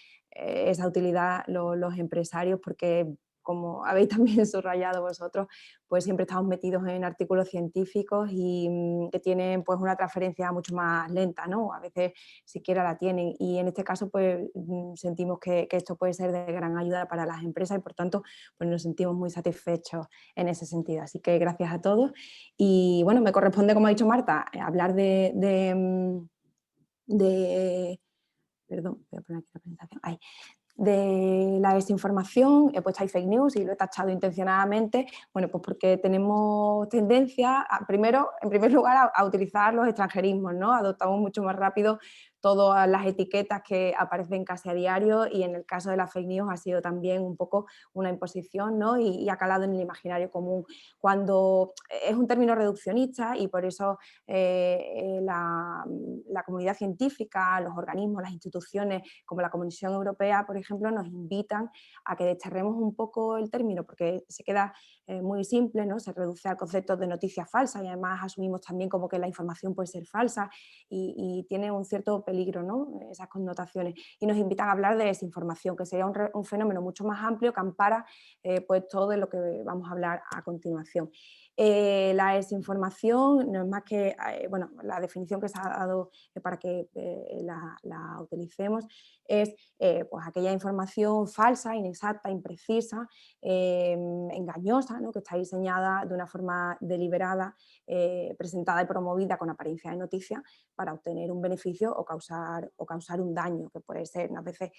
utilidad los empresarios porque como habéis también subrayado vosotros, pues siempre estamos metidos en artículos científicos y que tienen pues una transferencia mucho más lenta, ¿no? A veces siquiera la tienen y en este caso pues sentimos que esto puede ser de gran ayuda para las empresas y por tanto pues nos sentimos muy satisfechos en ese sentido. Así que gracias a todos y bueno, me corresponde, como ha dicho Marta, hablar perdón, voy a poner aquí la presentación. Ahí. De la desinformación, he puesto ahí fake news y lo he tachado intencionadamente, bueno, pues porque tenemos tendencia, en primer lugar, a utilizar los extranjerismos, ¿no? Adoptamos mucho más rápido todas las etiquetas que aparecen casi a diario y en el caso de la fake news ha sido también un poco una imposición, ¿no? y ha calado en el imaginario común. Cuando es un término reduccionista y por eso la comunidad científica, los organismos, las instituciones como la Comisión Europea, por ejemplo, nos invitan a que desterremos un poco el término porque se queda muy simple, ¿no? Se reduce al concepto de noticia falsa y además asumimos también como que la información puede ser falsa y tiene un cierto peligro, ¿no? Esas connotaciones y nos invitan a hablar de desinformación, que sería un fenómeno mucho más amplio que ampara pues todo de lo que vamos a hablar a continuación. La desinformación no es más que, bueno, la definición que se ha dado para que la utilicemos es pues aquella información falsa, inexacta, imprecisa, engañosa, ¿no? Que está diseñada de una forma deliberada, presentada y promovida con apariencia de noticia para obtener un beneficio o causar un daño, que puede ser a veces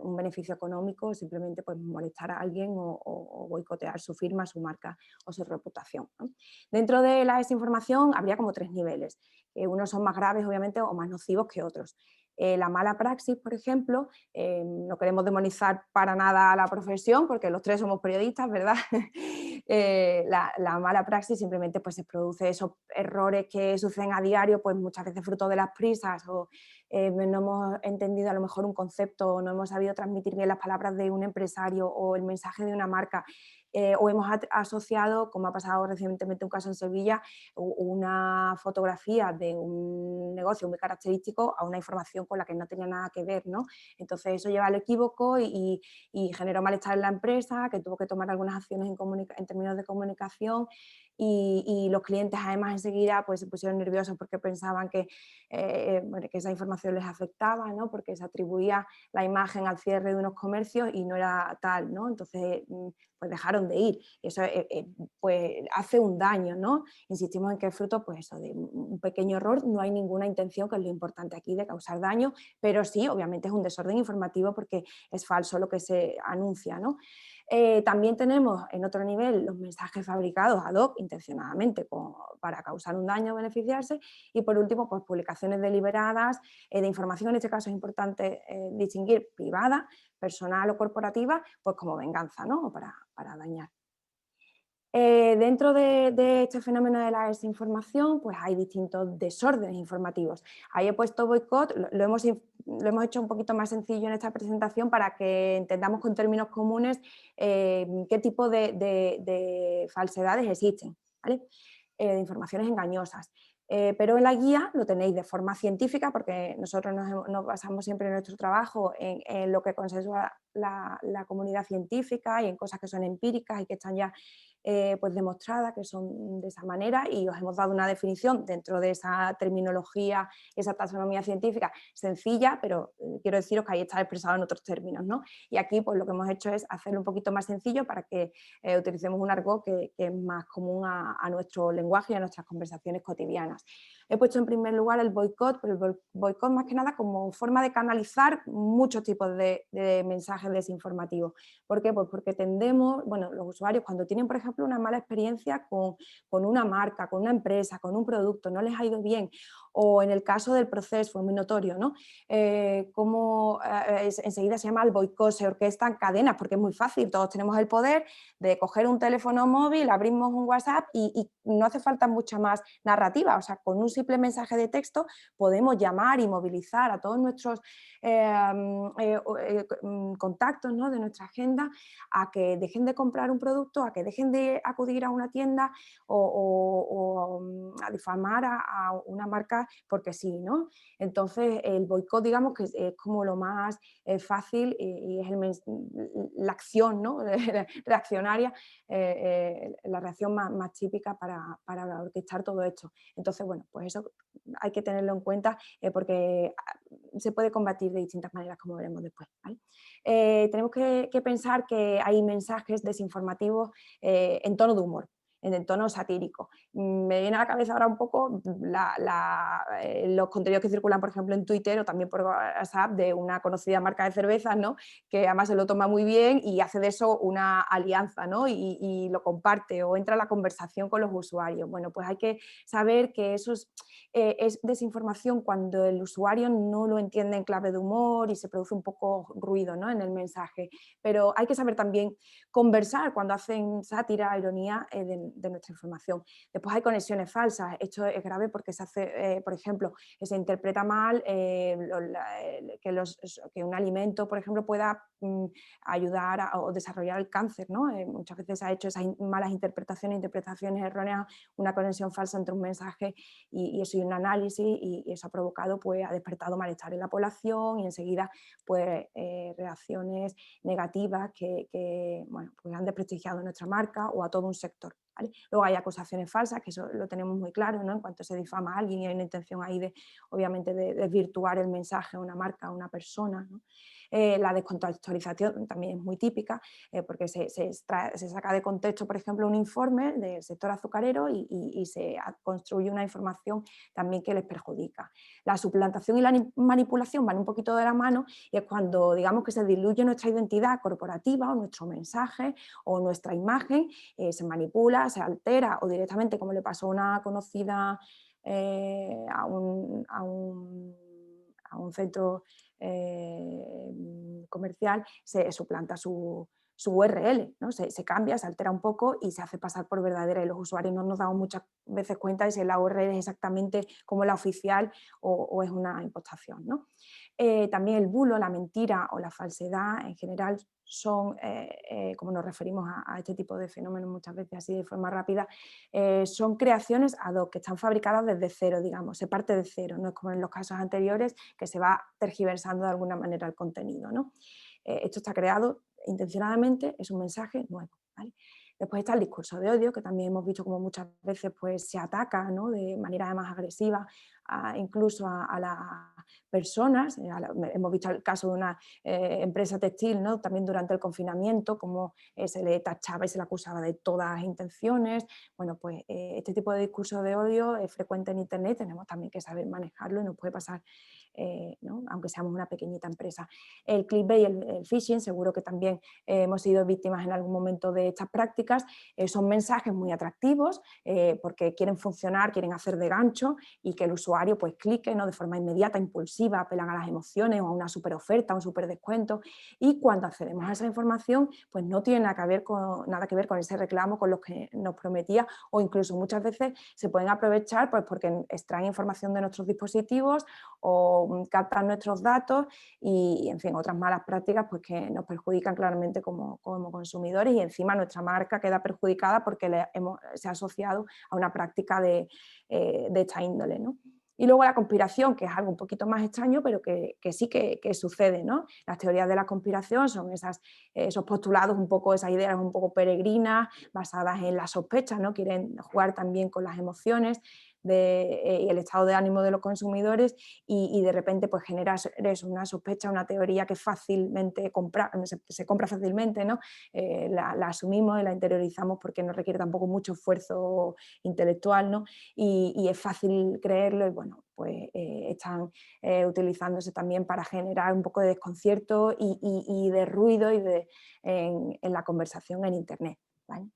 un beneficio económico o simplemente pues, molestar a alguien o boicotear su firma, su marca o su reputación, ¿no? Dentro de la desinformación habría como 3 niveles. Unos son más graves, obviamente, o más nocivos que otros. La mala praxis, por ejemplo, no queremos demonizar para nada a la profesión, porque los 3 somos periodistas, ¿verdad? La mala praxis simplemente pues, se produce esos errores que suceden a diario, pues muchas veces fruto de las prisas o no hemos entendido a lo mejor un concepto o no hemos sabido transmitir bien las palabras de un empresario o el mensaje de una marca. O hemos asociado, como ha pasado recientemente un caso en Sevilla, una fotografía de un negocio muy característico a una información con la que no tenía nada que ver, ¿no? Entonces eso lleva al equívoco y generó malestar en la empresa, que tuvo que tomar algunas acciones en términos de comunicación y los clientes además enseguida pues, se pusieron nerviosos porque pensaban que, bueno, que esa información les afectaba, ¿no? Porque se atribuía la imagen al cierre de unos comercios y no era tal, ¿no? Entonces pues dejaron de ir y eso pues hace un daño, ¿no? Insistimos en que es fruto pues eso, de un pequeño error, no hay ninguna intención, que es lo importante aquí, de causar daño, pero sí, obviamente es un desorden informativo porque es falso lo que se anuncia, ¿no? También tenemos en otro nivel los mensajes fabricados ad hoc intencionadamente para causar un daño o beneficiarse, y por último pues publicaciones deliberadas de información, en este caso es importante distinguir privada, personal o corporativa, pues como venganza, ¿no? O para dañar. Dentro de este fenómeno de la desinformación, pues hay distintos desórdenes informativos. Ahí he puesto boicot, lo hemos hecho un poquito más sencillo en esta presentación para que entendamos con términos comunes qué tipo de falsedades existen, ¿vale? De informaciones engañosas. Pero en la guía lo tenéis de forma científica, porque nosotros nos basamos siempre en nuestro trabajo en lo que consensúa la comunidad científica y en cosas que son empíricas y que están ya pues demostradas, que son de esa manera, y os hemos dado una definición dentro de esa terminología, esa taxonomía científica sencilla, pero quiero deciros que ahí está expresado en otros términos, ¿no? Y aquí pues lo que hemos hecho es hacerlo un poquito más sencillo para que utilicemos un argot que es más común a nuestro lenguaje y a nuestras conversaciones cotidianas. He puesto en primer lugar el boicot, pero el boicot más que nada como forma de canalizar muchos tipos de mensajes desinformativos. ¿Por qué? Pues porque tendemos, bueno, los usuarios cuando tienen, por ejemplo, una mala experiencia con una marca, con una empresa, con un producto, no les ha ido bien, o en el caso del proceso, es muy notorio, ¿no? Como enseguida se llama el boicot, se orquestan cadenas, porque es muy fácil, todos tenemos el poder de coger un teléfono móvil, abrimos un WhatsApp y no hace falta mucha más narrativa, o sea, con un simple mensaje de texto podemos llamar y movilizar a todos nuestros contactos, ¿no? De nuestra agenda a que dejen de comprar un producto, a que dejen de acudir a una tienda o a difamar a una marca porque sí, ¿no? Entonces el boicot, digamos que es como lo más fácil y es la acción, ¿no? Reaccionaria, la reacción más típica para orquestar todo esto. Entonces, bueno, pues eso hay que tenerlo en cuenta porque se puede combatir de distintas maneras, como veremos después, ¿vale? Tenemos que pensar que hay mensajes desinformativos en tono de humor, en tono satírico. Me viene a la cabeza ahora un poco los contenidos que circulan, por ejemplo, en Twitter o también por WhatsApp de una conocida marca de cervezas, ¿no? Que además se lo toma muy bien y hace de eso una alianza, ¿no? Y lo comparte o entra a la conversación con los usuarios. Bueno, pues hay que saber que eso es desinformación cuando el usuario no lo entiende en clave de humor y se produce un poco ruido, ¿no? En el mensaje. Pero hay que saber también conversar cuando hacen sátira, ironía de nuestra información. Después hay conexiones falsas. Esto es grave porque se hace, por ejemplo, que se interpreta mal que un alimento, por ejemplo, pueda ayudar o desarrollar el cáncer, ¿no? Muchas veces se ha hecho esas malas interpretaciones erróneas, una conexión falsa entre un mensaje y eso, y un análisis, y eso ha provocado, pues ha despertado malestar en la población y enseguida pues reacciones negativas que bueno, pues han desprestigiado nuestra marca o a todo un sector. ¿Vale? Luego hay acusaciones falsas, que eso lo tenemos muy claro, ¿no? En cuanto se difama a alguien y hay una intención ahí obviamente de desvirtuar el mensaje a una marca, a una persona, ¿no? La descontextualización también es muy típica, porque se saca de contexto, por ejemplo, un informe del sector azucarero y se construye una información también que les perjudica. La suplantación y la manipulación van un poquito de la mano y es cuando, digamos, que se diluye nuestra identidad corporativa o nuestro mensaje o nuestra imagen, se manipula, se altera o directamente, como le pasó a una conocida a un centro comercial, se suplanta su URL, ¿no? Se cambia, se altera un poco y se hace pasar por verdadera, y los usuarios no nos damos muchas veces cuenta de si la URL es exactamente como la oficial o es una impostación, ¿no? También el bulo, la mentira o la falsedad en general son, como nos referimos a este tipo de fenómenos muchas veces así de forma rápida, son creaciones ad hoc, que están fabricadas desde cero, digamos, se parte de cero, no es como en los casos anteriores que se va tergiversando de alguna manera el contenido, ¿no? Esto está creado intencionadamente, es un mensaje nuevo, ¿vale? Después está el discurso de odio, que también hemos visto como muchas veces pues, se ataca, ¿no?, de manera más agresiva incluso a las personas. Hemos visto el caso de una empresa textil, ¿no?, también durante el confinamiento, como se le tachaba y se le acusaba de todas las intenciones. Bueno, pues este tipo de discurso de odio es frecuente en Internet, tenemos también que saber manejarlo y nos puede pasar, ¿no?, aunque seamos una pequeñita empresa. El clickbait y el phishing, seguro que también hemos sido víctimas en algún momento de estas prácticas. Son mensajes muy atractivos porque quieren funcionar, quieren hacer de gancho y que el usuario pues clique, ¿no?, de forma inmediata, impulsiva, apelan a las emociones o a una super oferta, un super descuento, y cuando accedemos a esa información pues no tiene nada que ver con ese reclamo, con lo que nos prometía, o incluso muchas veces se pueden aprovechar pues porque extraen información de nuestros dispositivos o captan nuestros datos y en fin, otras malas prácticas pues que nos perjudican claramente como consumidores, y encima nuestra marca queda perjudicada porque se ha asociado a una práctica de esta índole, ¿no? Y luego la conspiración, que es algo un poquito más extraño, pero que sí que sucede, ¿no? Las teorías de la conspiración son esos postulados, un poco, esas ideas un poco peregrinas, basadas en la sospecha, ¿no? Quieren jugar también con las emociones y el estado de ánimo de los consumidores, y de repente pues generas una sospecha, una teoría que fácilmente se compra fácilmente, ¿no? La asumimos y la interiorizamos porque no requiere tampoco mucho esfuerzo intelectual, ¿no? Y es fácil creerlo, y bueno, pues están utilizándose también para generar un poco de desconcierto y de ruido en la conversación en Internet, ¿vale?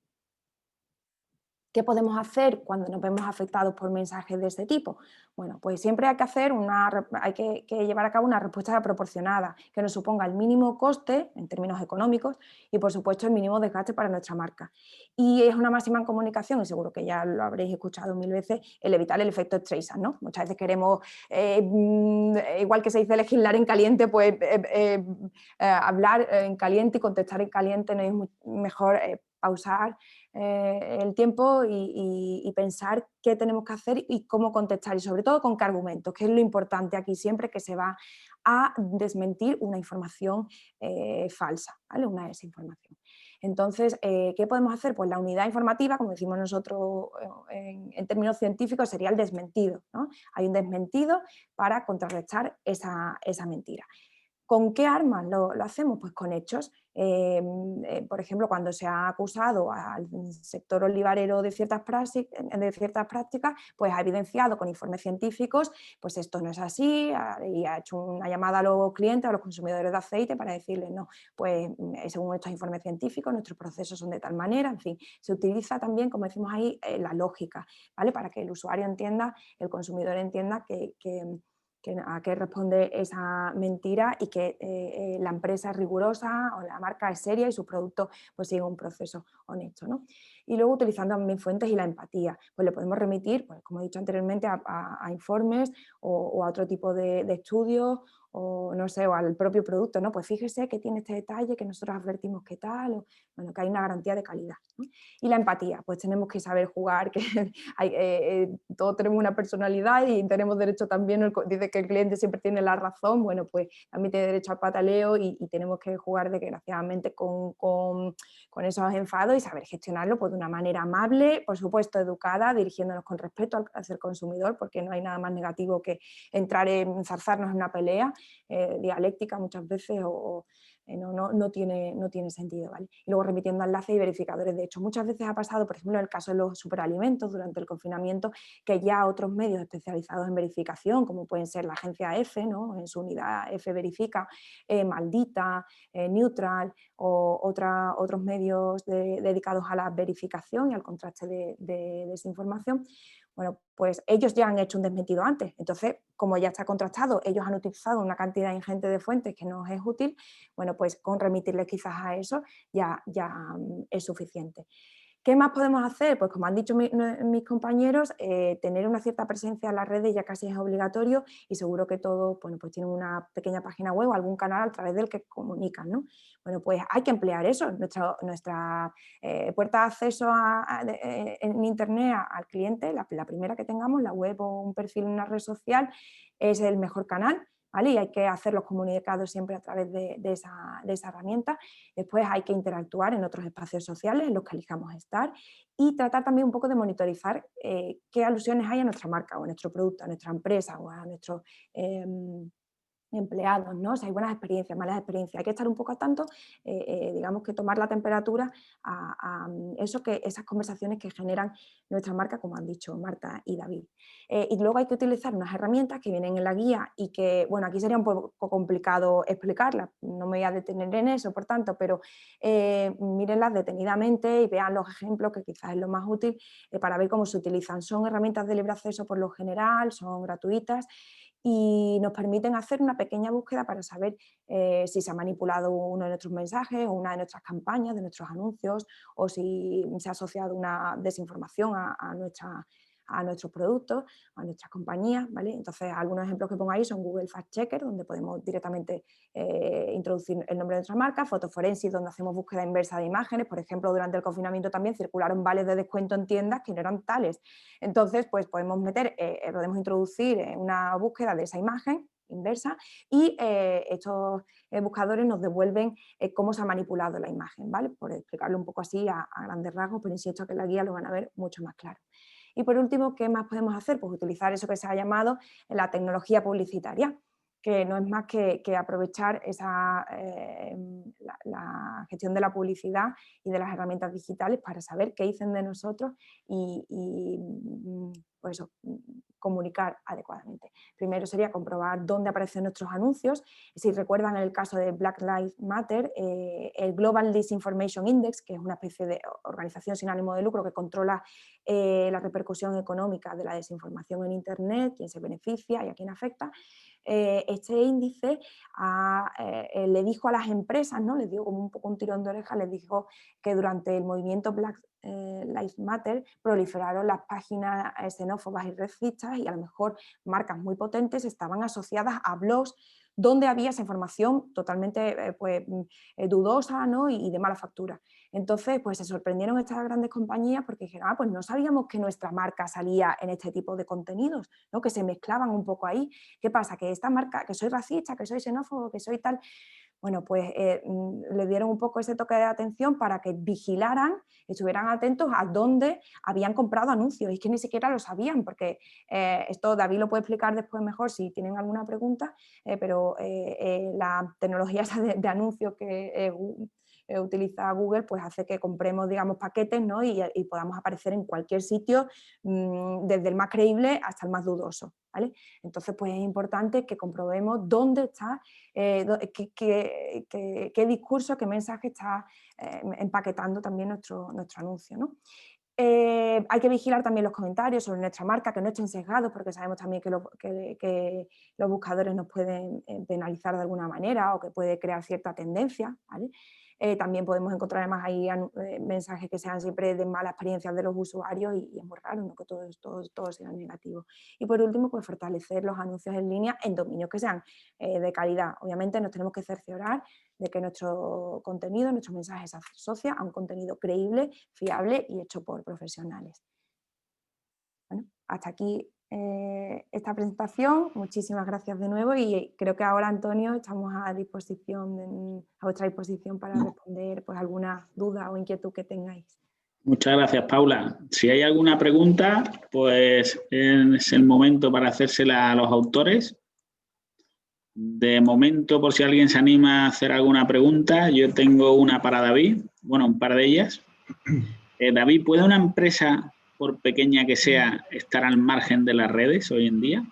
¿Qué podemos hacer cuando nos vemos afectados por mensajes de este tipo? Bueno, pues siempre hay que llevar a cabo una respuesta proporcionada, que nos suponga el mínimo coste en términos económicos y, por supuesto, el mínimo desgaste para nuestra marca. Y es una máxima en comunicación, y seguro que ya lo habréis escuchado 1000 veces, el evitar el efecto Streisand, ¿no? Muchas veces queremos, igual que se dice legislar en caliente, pues hablar en caliente y contestar en caliente. No es mejor pausar el tiempo y pensar qué tenemos que hacer y cómo contestar, y sobre todo con qué argumentos, que es lo importante aquí siempre, que se va a desmentir una información falsa, ¿vale? Una desinformación. Entonces, ¿qué podemos hacer? Pues la unidad informativa, como decimos nosotros en términos científicos, sería el desmentido, ¿no? Hay un desmentido para contrarrestar esa mentira. ¿Con qué armas lo hacemos? Pues con hechos. Por ejemplo, cuando se ha acusado al sector olivarero de ciertas prácticas, pues ha evidenciado con informes científicos, pues esto no es así, y ha hecho una llamada a los clientes, a los consumidores de aceite, para decirles, no, pues según estos informes científicos, nuestros procesos son de tal manera. En fin, se utiliza también, como decimos ahí, la lógica, ¿vale? Para que el usuario entienda, el consumidor entienda a qué responde esa mentira, y que la empresa es rigurosa o la marca es seria y sus productos pues siguen un proceso honesto, ¿no? Y luego, utilizando también fuentes y la empatía, pues le podemos remitir, pues, como he dicho anteriormente, a informes o a otro tipo de estudios, o no sé, o al propio producto, ¿no? Pues fíjese que tiene este detalle que nosotros advertimos que tal, o bueno, que hay una garantía de calidad, ¿no? Y la empatía, pues tenemos que saber jugar, que todos tenemos una personalidad y tenemos derecho también, dice que el cliente siempre tiene la razón, bueno, pues también tiene derecho al pataleo, y tenemos que jugar desgraciadamente con esos enfados y saber gestionarlo pues de una manera amable, por supuesto educada, dirigiéndonos con respeto al ser consumidor, porque no hay nada más negativo que enzarzarnos en una pelea dialéctica muchas veces, no tiene sentido, ¿vale? Y luego remitiendo enlaces y verificadores. De hecho, muchas veces ha pasado, por ejemplo, en el caso de los superalimentos durante el confinamiento, que ya otros medios especializados en verificación, como pueden ser la agencia EFE, ¿no?, en su unidad EFE Verifica, Maldita, Neutral, o otros medios dedicados a la verificación y al contraste de desinformación, bueno, pues ellos ya han hecho un desmentido antes. Entonces, como ya está contrastado, ellos han utilizado una cantidad ingente de fuentes que nos es útil, bueno, pues con remitirles quizás a eso ya es suficiente. ¿Qué más podemos hacer? Pues como han dicho mis compañeros, tener una cierta presencia en las redes ya casi es obligatorio, y seguro que todos, bueno, pues tienen una pequeña página web o algún canal a través del que comunican, ¿no? Bueno, pues hay que emplear eso. Nuestra puerta de acceso en Internet al cliente, la primera que tengamos, la web o un perfil en una red social, es el mejor canal ¿vale? Y hay que hacer los comunicados siempre a través de esa herramienta. Después hay que interactuar en otros espacios sociales en los que elijamos estar y tratar también un poco de monitorizar qué alusiones hay a nuestra marca o a nuestro producto, a nuestra empresa o a nuestros empleados, ¿no? Si hay buenas experiencias, malas experiencias, hay que estar un poco al tanto, digamos que tomar la temperatura a esas conversaciones que generan nuestra marca, como han dicho Marta y David. Y luego hay que utilizar unas herramientas que vienen en la guía y que, bueno, aquí sería un poco complicado explicarlas, no me voy a detener en eso, por tanto, pero mírenlas detenidamente y vean los ejemplos, que quizás es lo más útil para ver cómo se utilizan. Son herramientas de libre acceso por lo general, son gratuitas y nos permiten hacer una pequeña búsqueda para saber si se ha manipulado uno de nuestros mensajes o una de nuestras campañas, de nuestros anuncios, o si se ha asociado una desinformación a nuestros productos, a nuestras compañías, ¿vale? Entonces, algunos ejemplos que pongo ahí son Google Fact Checker, donde podemos directamente introducir el nombre de nuestra marca, Fotoforensis, donde hacemos búsqueda inversa de imágenes. Por ejemplo, durante el confinamiento también circularon vales de descuento en tiendas que no eran tales. Entonces, pues podemos introducir una búsqueda de esa imagen inversa y estos buscadores nos devuelven cómo se ha manipulado la imagen, ¿vale? Por explicarlo un poco así a grandes rasgos, pero insisto que en la guía lo van a ver mucho más claro. Y por último, ¿qué más podemos hacer? Pues utilizar eso que se ha llamado la tecnología publicitaria, que no es más que aprovechar la gestión de la publicidad y de las herramientas digitales para saber qué dicen de nosotros y pues eso, comunicar adecuadamente. Primero sería comprobar dónde aparecen nuestros anuncios. Si recuerdan el caso de Black Lives Matter, el Global Disinformation Index, que es una especie de organización sin ánimo de lucro que controla la repercusión económica de la desinformación en Internet, quién se beneficia y a quién afecta. Este índice le dijo a las empresas, ¿no? Les dio como un poco un tirón de oreja, les dijo que durante el movimiento Black Lives Matter proliferaron las páginas xenófobas y racistas y a lo mejor marcas muy potentes estaban asociadas a blogs donde había esa información totalmente dudosa, ¿no? y de mala factura. Entonces, pues se sorprendieron estas grandes compañías porque dijeron, pues no sabíamos que nuestra marca salía en este tipo de contenidos, ¿no? Que se mezclaban un poco ahí. ¿Qué pasa? Que esta marca, que soy racista, que soy xenófobo, que soy tal... Bueno, pues le dieron un poco ese toque de atención para que vigilaran, estuvieran atentos a dónde habían comprado anuncios. Y es que ni siquiera lo sabían, porque esto David lo puede explicar después mejor si tienen alguna pregunta, pero la tecnología de anuncios que utiliza Google, pues hace que compremos, digamos, paquetes, ¿no? y podamos aparecer en cualquier sitio, desde el más creíble hasta el más dudoso, ¿vale? Entonces, pues es importante que comprobemos dónde está, qué discurso, qué mensaje está empaquetando también nuestro anuncio, ¿no? Hay que vigilar también los comentarios sobre nuestra marca, que no estén sesgados, porque sabemos también que los buscadores nos pueden penalizar de alguna manera o que puede crear cierta tendencia, ¿vale? También podemos encontrar además ahí mensajes que sean siempre de malas experiencias de los usuarios y es muy raro, ¿no? Que todo sea negativo. Y por último, pues fortalecer los anuncios en línea en dominios que sean de calidad. Obviamente nos tenemos que cerciorar de que nuestro contenido, nuestro mensaje se asocia a un contenido creíble, fiable y hecho por profesionales. Bueno, hasta aquí esta presentación. Muchísimas gracias de nuevo y creo que ahora, Antonio, estamos a vuestra disposición para responder pues, alguna duda o inquietud que tengáis. Muchas gracias, Paula. Si hay alguna pregunta, pues es el momento para hacérsela a los autores. De momento, por si alguien se anima a hacer alguna pregunta, yo tengo una para David, bueno, un par de ellas. David, ¿puede una empresa, por pequeña que sea, estar al margen de las redes hoy en día?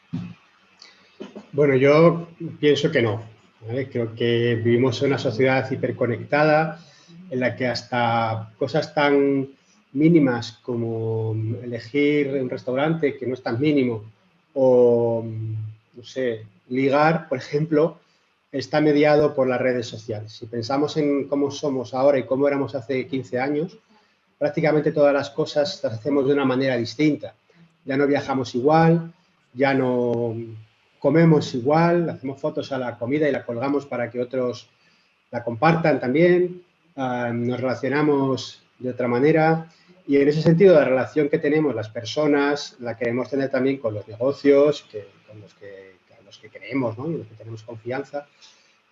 Bueno, yo pienso que no, ¿vale? Creo que vivimos en una sociedad hiperconectada en la que hasta cosas tan mínimas como elegir un restaurante que no es tan mínimo o, no sé, ligar, por ejemplo, está mediado por las redes sociales. Si pensamos en cómo somos ahora y cómo éramos hace 15 años, prácticamente todas las cosas las hacemos de una manera distinta. Ya no viajamos igual, ya no comemos igual, hacemos fotos a la comida y la colgamos para que otros la compartan también, nos relacionamos de otra manera y en ese sentido la relación que tenemos las personas la queremos tener también con los negocios con los que los que creemos, ¿no? Y en los que tenemos confianza.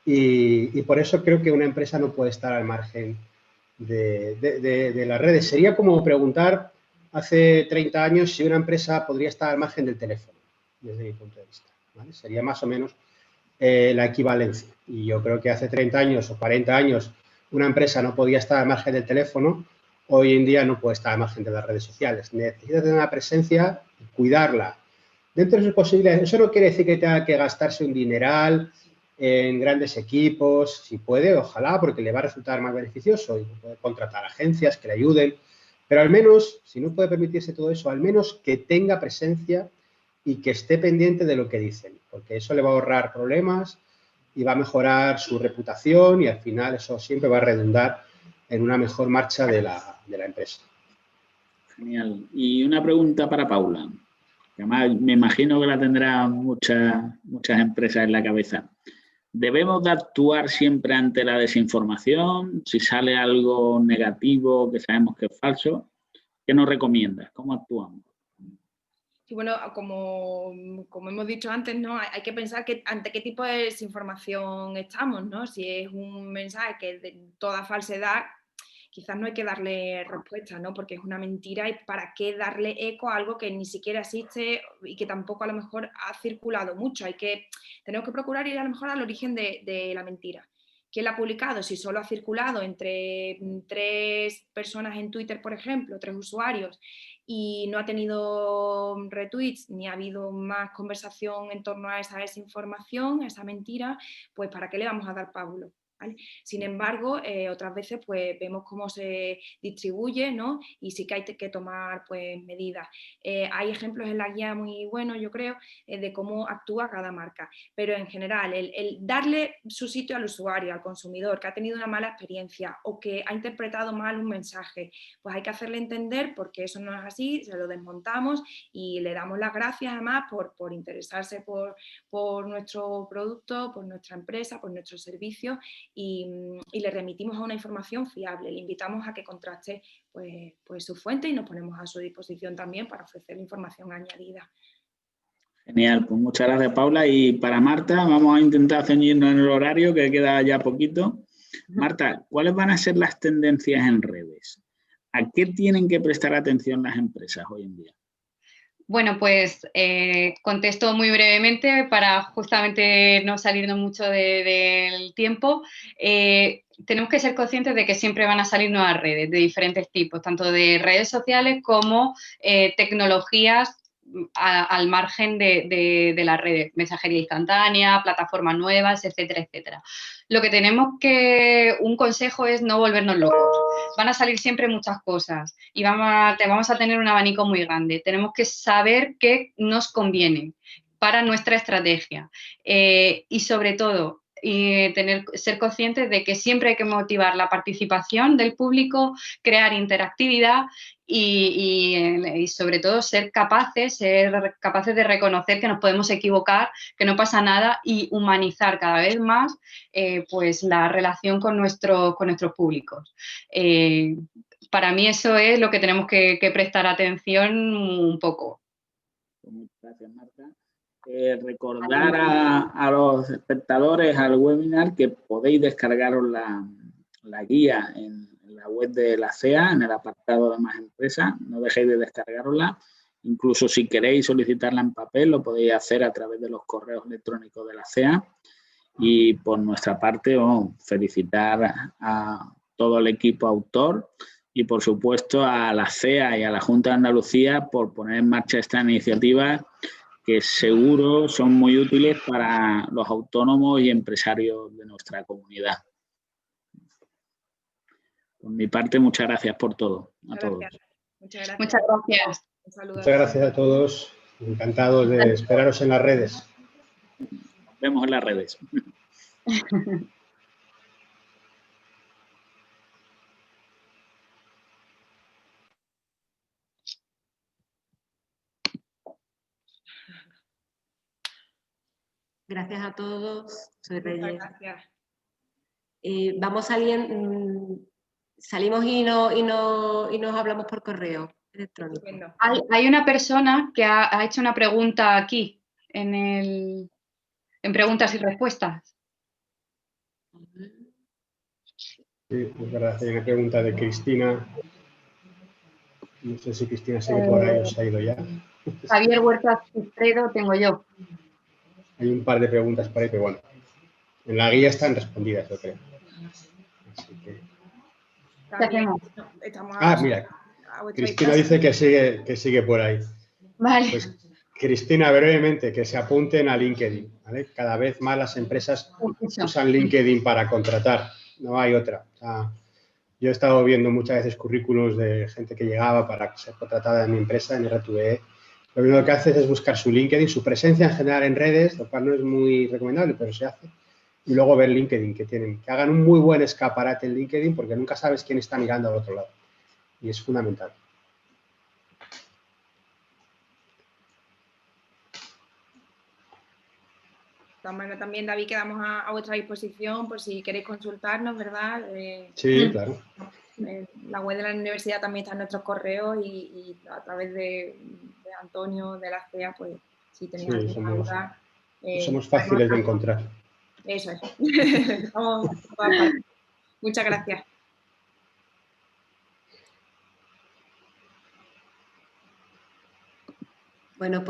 Y por eso creo que una empresa no puede estar al margen de las redes. Sería como preguntar hace 30 años si una empresa podría estar al margen del teléfono, desde mi punto de vista, ¿vale? Sería más o menos la equivalencia. Y yo creo que hace 30 años o 40 años una empresa no podía estar al margen del teléfono, hoy en día no puede estar al margen de las redes sociales. Necesita tener una presencia y cuidarla. Dentro de sus posibilidades, eso no quiere decir que tenga que gastarse un dineral en grandes equipos, si puede, ojalá, porque le va a resultar más beneficioso y puede contratar agencias que le ayuden, pero al menos, si no puede permitirse todo eso, al menos que tenga presencia y que esté pendiente de lo que dicen, porque eso le va a ahorrar problemas y va a mejorar su reputación y al final eso siempre va a redundar en una mejor marcha de la empresa. Genial. Y una pregunta para Paula, que además me imagino que la tendrá muchas empresas en la cabeza. ¿Debemos de actuar siempre ante la desinformación? Si sale algo negativo que sabemos que es falso, ¿qué nos recomiendas? ¿Cómo actuamos? Y bueno, como hemos dicho antes, ¿no? Hay que pensar que ante qué tipo de desinformación estamos, ¿no? Si es un mensaje que es de toda falsedad, quizás no hay que darle respuesta, ¿no? Porque es una mentira y para qué darle eco a algo que ni siquiera existe y que tampoco a lo mejor ha circulado mucho. Tenemos que procurar ir a lo mejor al origen de la mentira. ¿Quién la ha publicado? Si solo ha circulado entre 3 personas en Twitter, por ejemplo, 3 usuarios, y no ha tenido retweets ni ha habido más conversación en torno a esa desinformación, a esa mentira, pues ¿para qué le vamos a dar pábulo? ¿Vale? Sin embargo, otras veces pues vemos cómo se distribuye, ¿no? Y sí que hay que tomar pues medidas. Hay ejemplos en la guía muy buenos, yo creo, de cómo actúa cada marca, pero en general el darle su sitio al usuario, al consumidor que ha tenido una mala experiencia o que ha interpretado mal un mensaje, pues hay que hacerle entender porque eso no es así, se lo desmontamos y le damos las gracias además por interesarse por nuestro producto, por nuestra empresa, por nuestro servicio. Y le remitimos a una información fiable, le invitamos a que contraste pues su fuente y nos ponemos a su disposición también para ofrecer información añadida. Genial, pues muchas gracias, Paula. Y para Marta, vamos a intentar ceñirnos en el horario, que queda ya poquito. Marta, ¿cuáles van a ser las tendencias en redes? ¿A qué tienen que prestar atención las empresas hoy en día? Bueno, pues contesto muy brevemente para justamente no salirnos mucho del tiempo. Tenemos que ser conscientes de que siempre van a salir nuevas redes de diferentes tipos, tanto de redes sociales como tecnologías al margen de las redes, mensajería instantánea, plataformas nuevas, etcétera, etcétera. Lo que un consejo es no volvernos locos. Van a salir siempre muchas cosas y vamos a tener un abanico muy grande. Tenemos que saber qué nos conviene para nuestra estrategia y sobre todo ser conscientes de que siempre hay que motivar la participación del público, crear interactividad y sobre todo ser capaces de reconocer que nos podemos equivocar, que no pasa nada y humanizar cada vez más pues la relación con nuestros públicos. Para mí eso es lo que tenemos que prestar atención un poco. Muchas gracias, Marta. Recordar a los espectadores al webinar que podéis descargaros la guía en la web de la CEA, en el apartado de más empresas. No dejéis de descargarosla. Incluso si queréis solicitarla en papel, lo podéis hacer a través de los correos electrónicos de la CEA. Y por nuestra parte, felicitar a todo el equipo autor y, por supuesto, a la CEA y a la Junta de Andalucía por poner en marcha esta iniciativa que seguro son muy útiles para los autónomos y empresarios de nuestra comunidad. Por mi parte, muchas gracias por todo. Muchas gracias. Muchas gracias. Un saludo. Muchas gracias a todos. Encantados de esperaros en las redes. Nos vemos en las redes. Gracias a todos. Soy Reyes. Gracias. Vamos saliendo, salimos y nos hablamos por correo electrónico. Hay una persona que ha hecho una pregunta aquí en el en preguntas y respuestas. Sí, es verdad, hay una pregunta de Cristina. No sé si Cristina sigue por ahí o se ha ido ya. Javier Huerta Cistredo tengo yo. Hay un par de preguntas por ahí, pero bueno, en la guía están respondidas, yo creo. Así que... ¿Qué hacemos? Mira, Cristina dice que sigue por ahí. Vale. Pues Cristina, brevemente, que se apunten a LinkedIn, ¿vale? Cada vez más las empresas usan LinkedIn para contratar, no hay otra. O sea, yo he estado viendo muchas veces currículos de gente que llegaba para ser contratada en mi empresa, en R2E. Lo primero que haces es buscar su LinkedIn, su presencia en general en redes, lo cual no es muy recomendable, pero se hace. Y luego ver LinkedIn que tienen. Que hagan un muy buen escaparate en LinkedIn porque nunca sabes quién está mirando al otro lado. Y es fundamental. También, David, quedamos a vuestra disposición por si queréis consultarnos, ¿verdad? Sí, claro. La web de la universidad también está en nuestros correos y a través de Antonio, de la CEA, pues si tenéis alguna duda... somos fáciles de encontrar. Eso es. Muchas gracias. Bueno, pues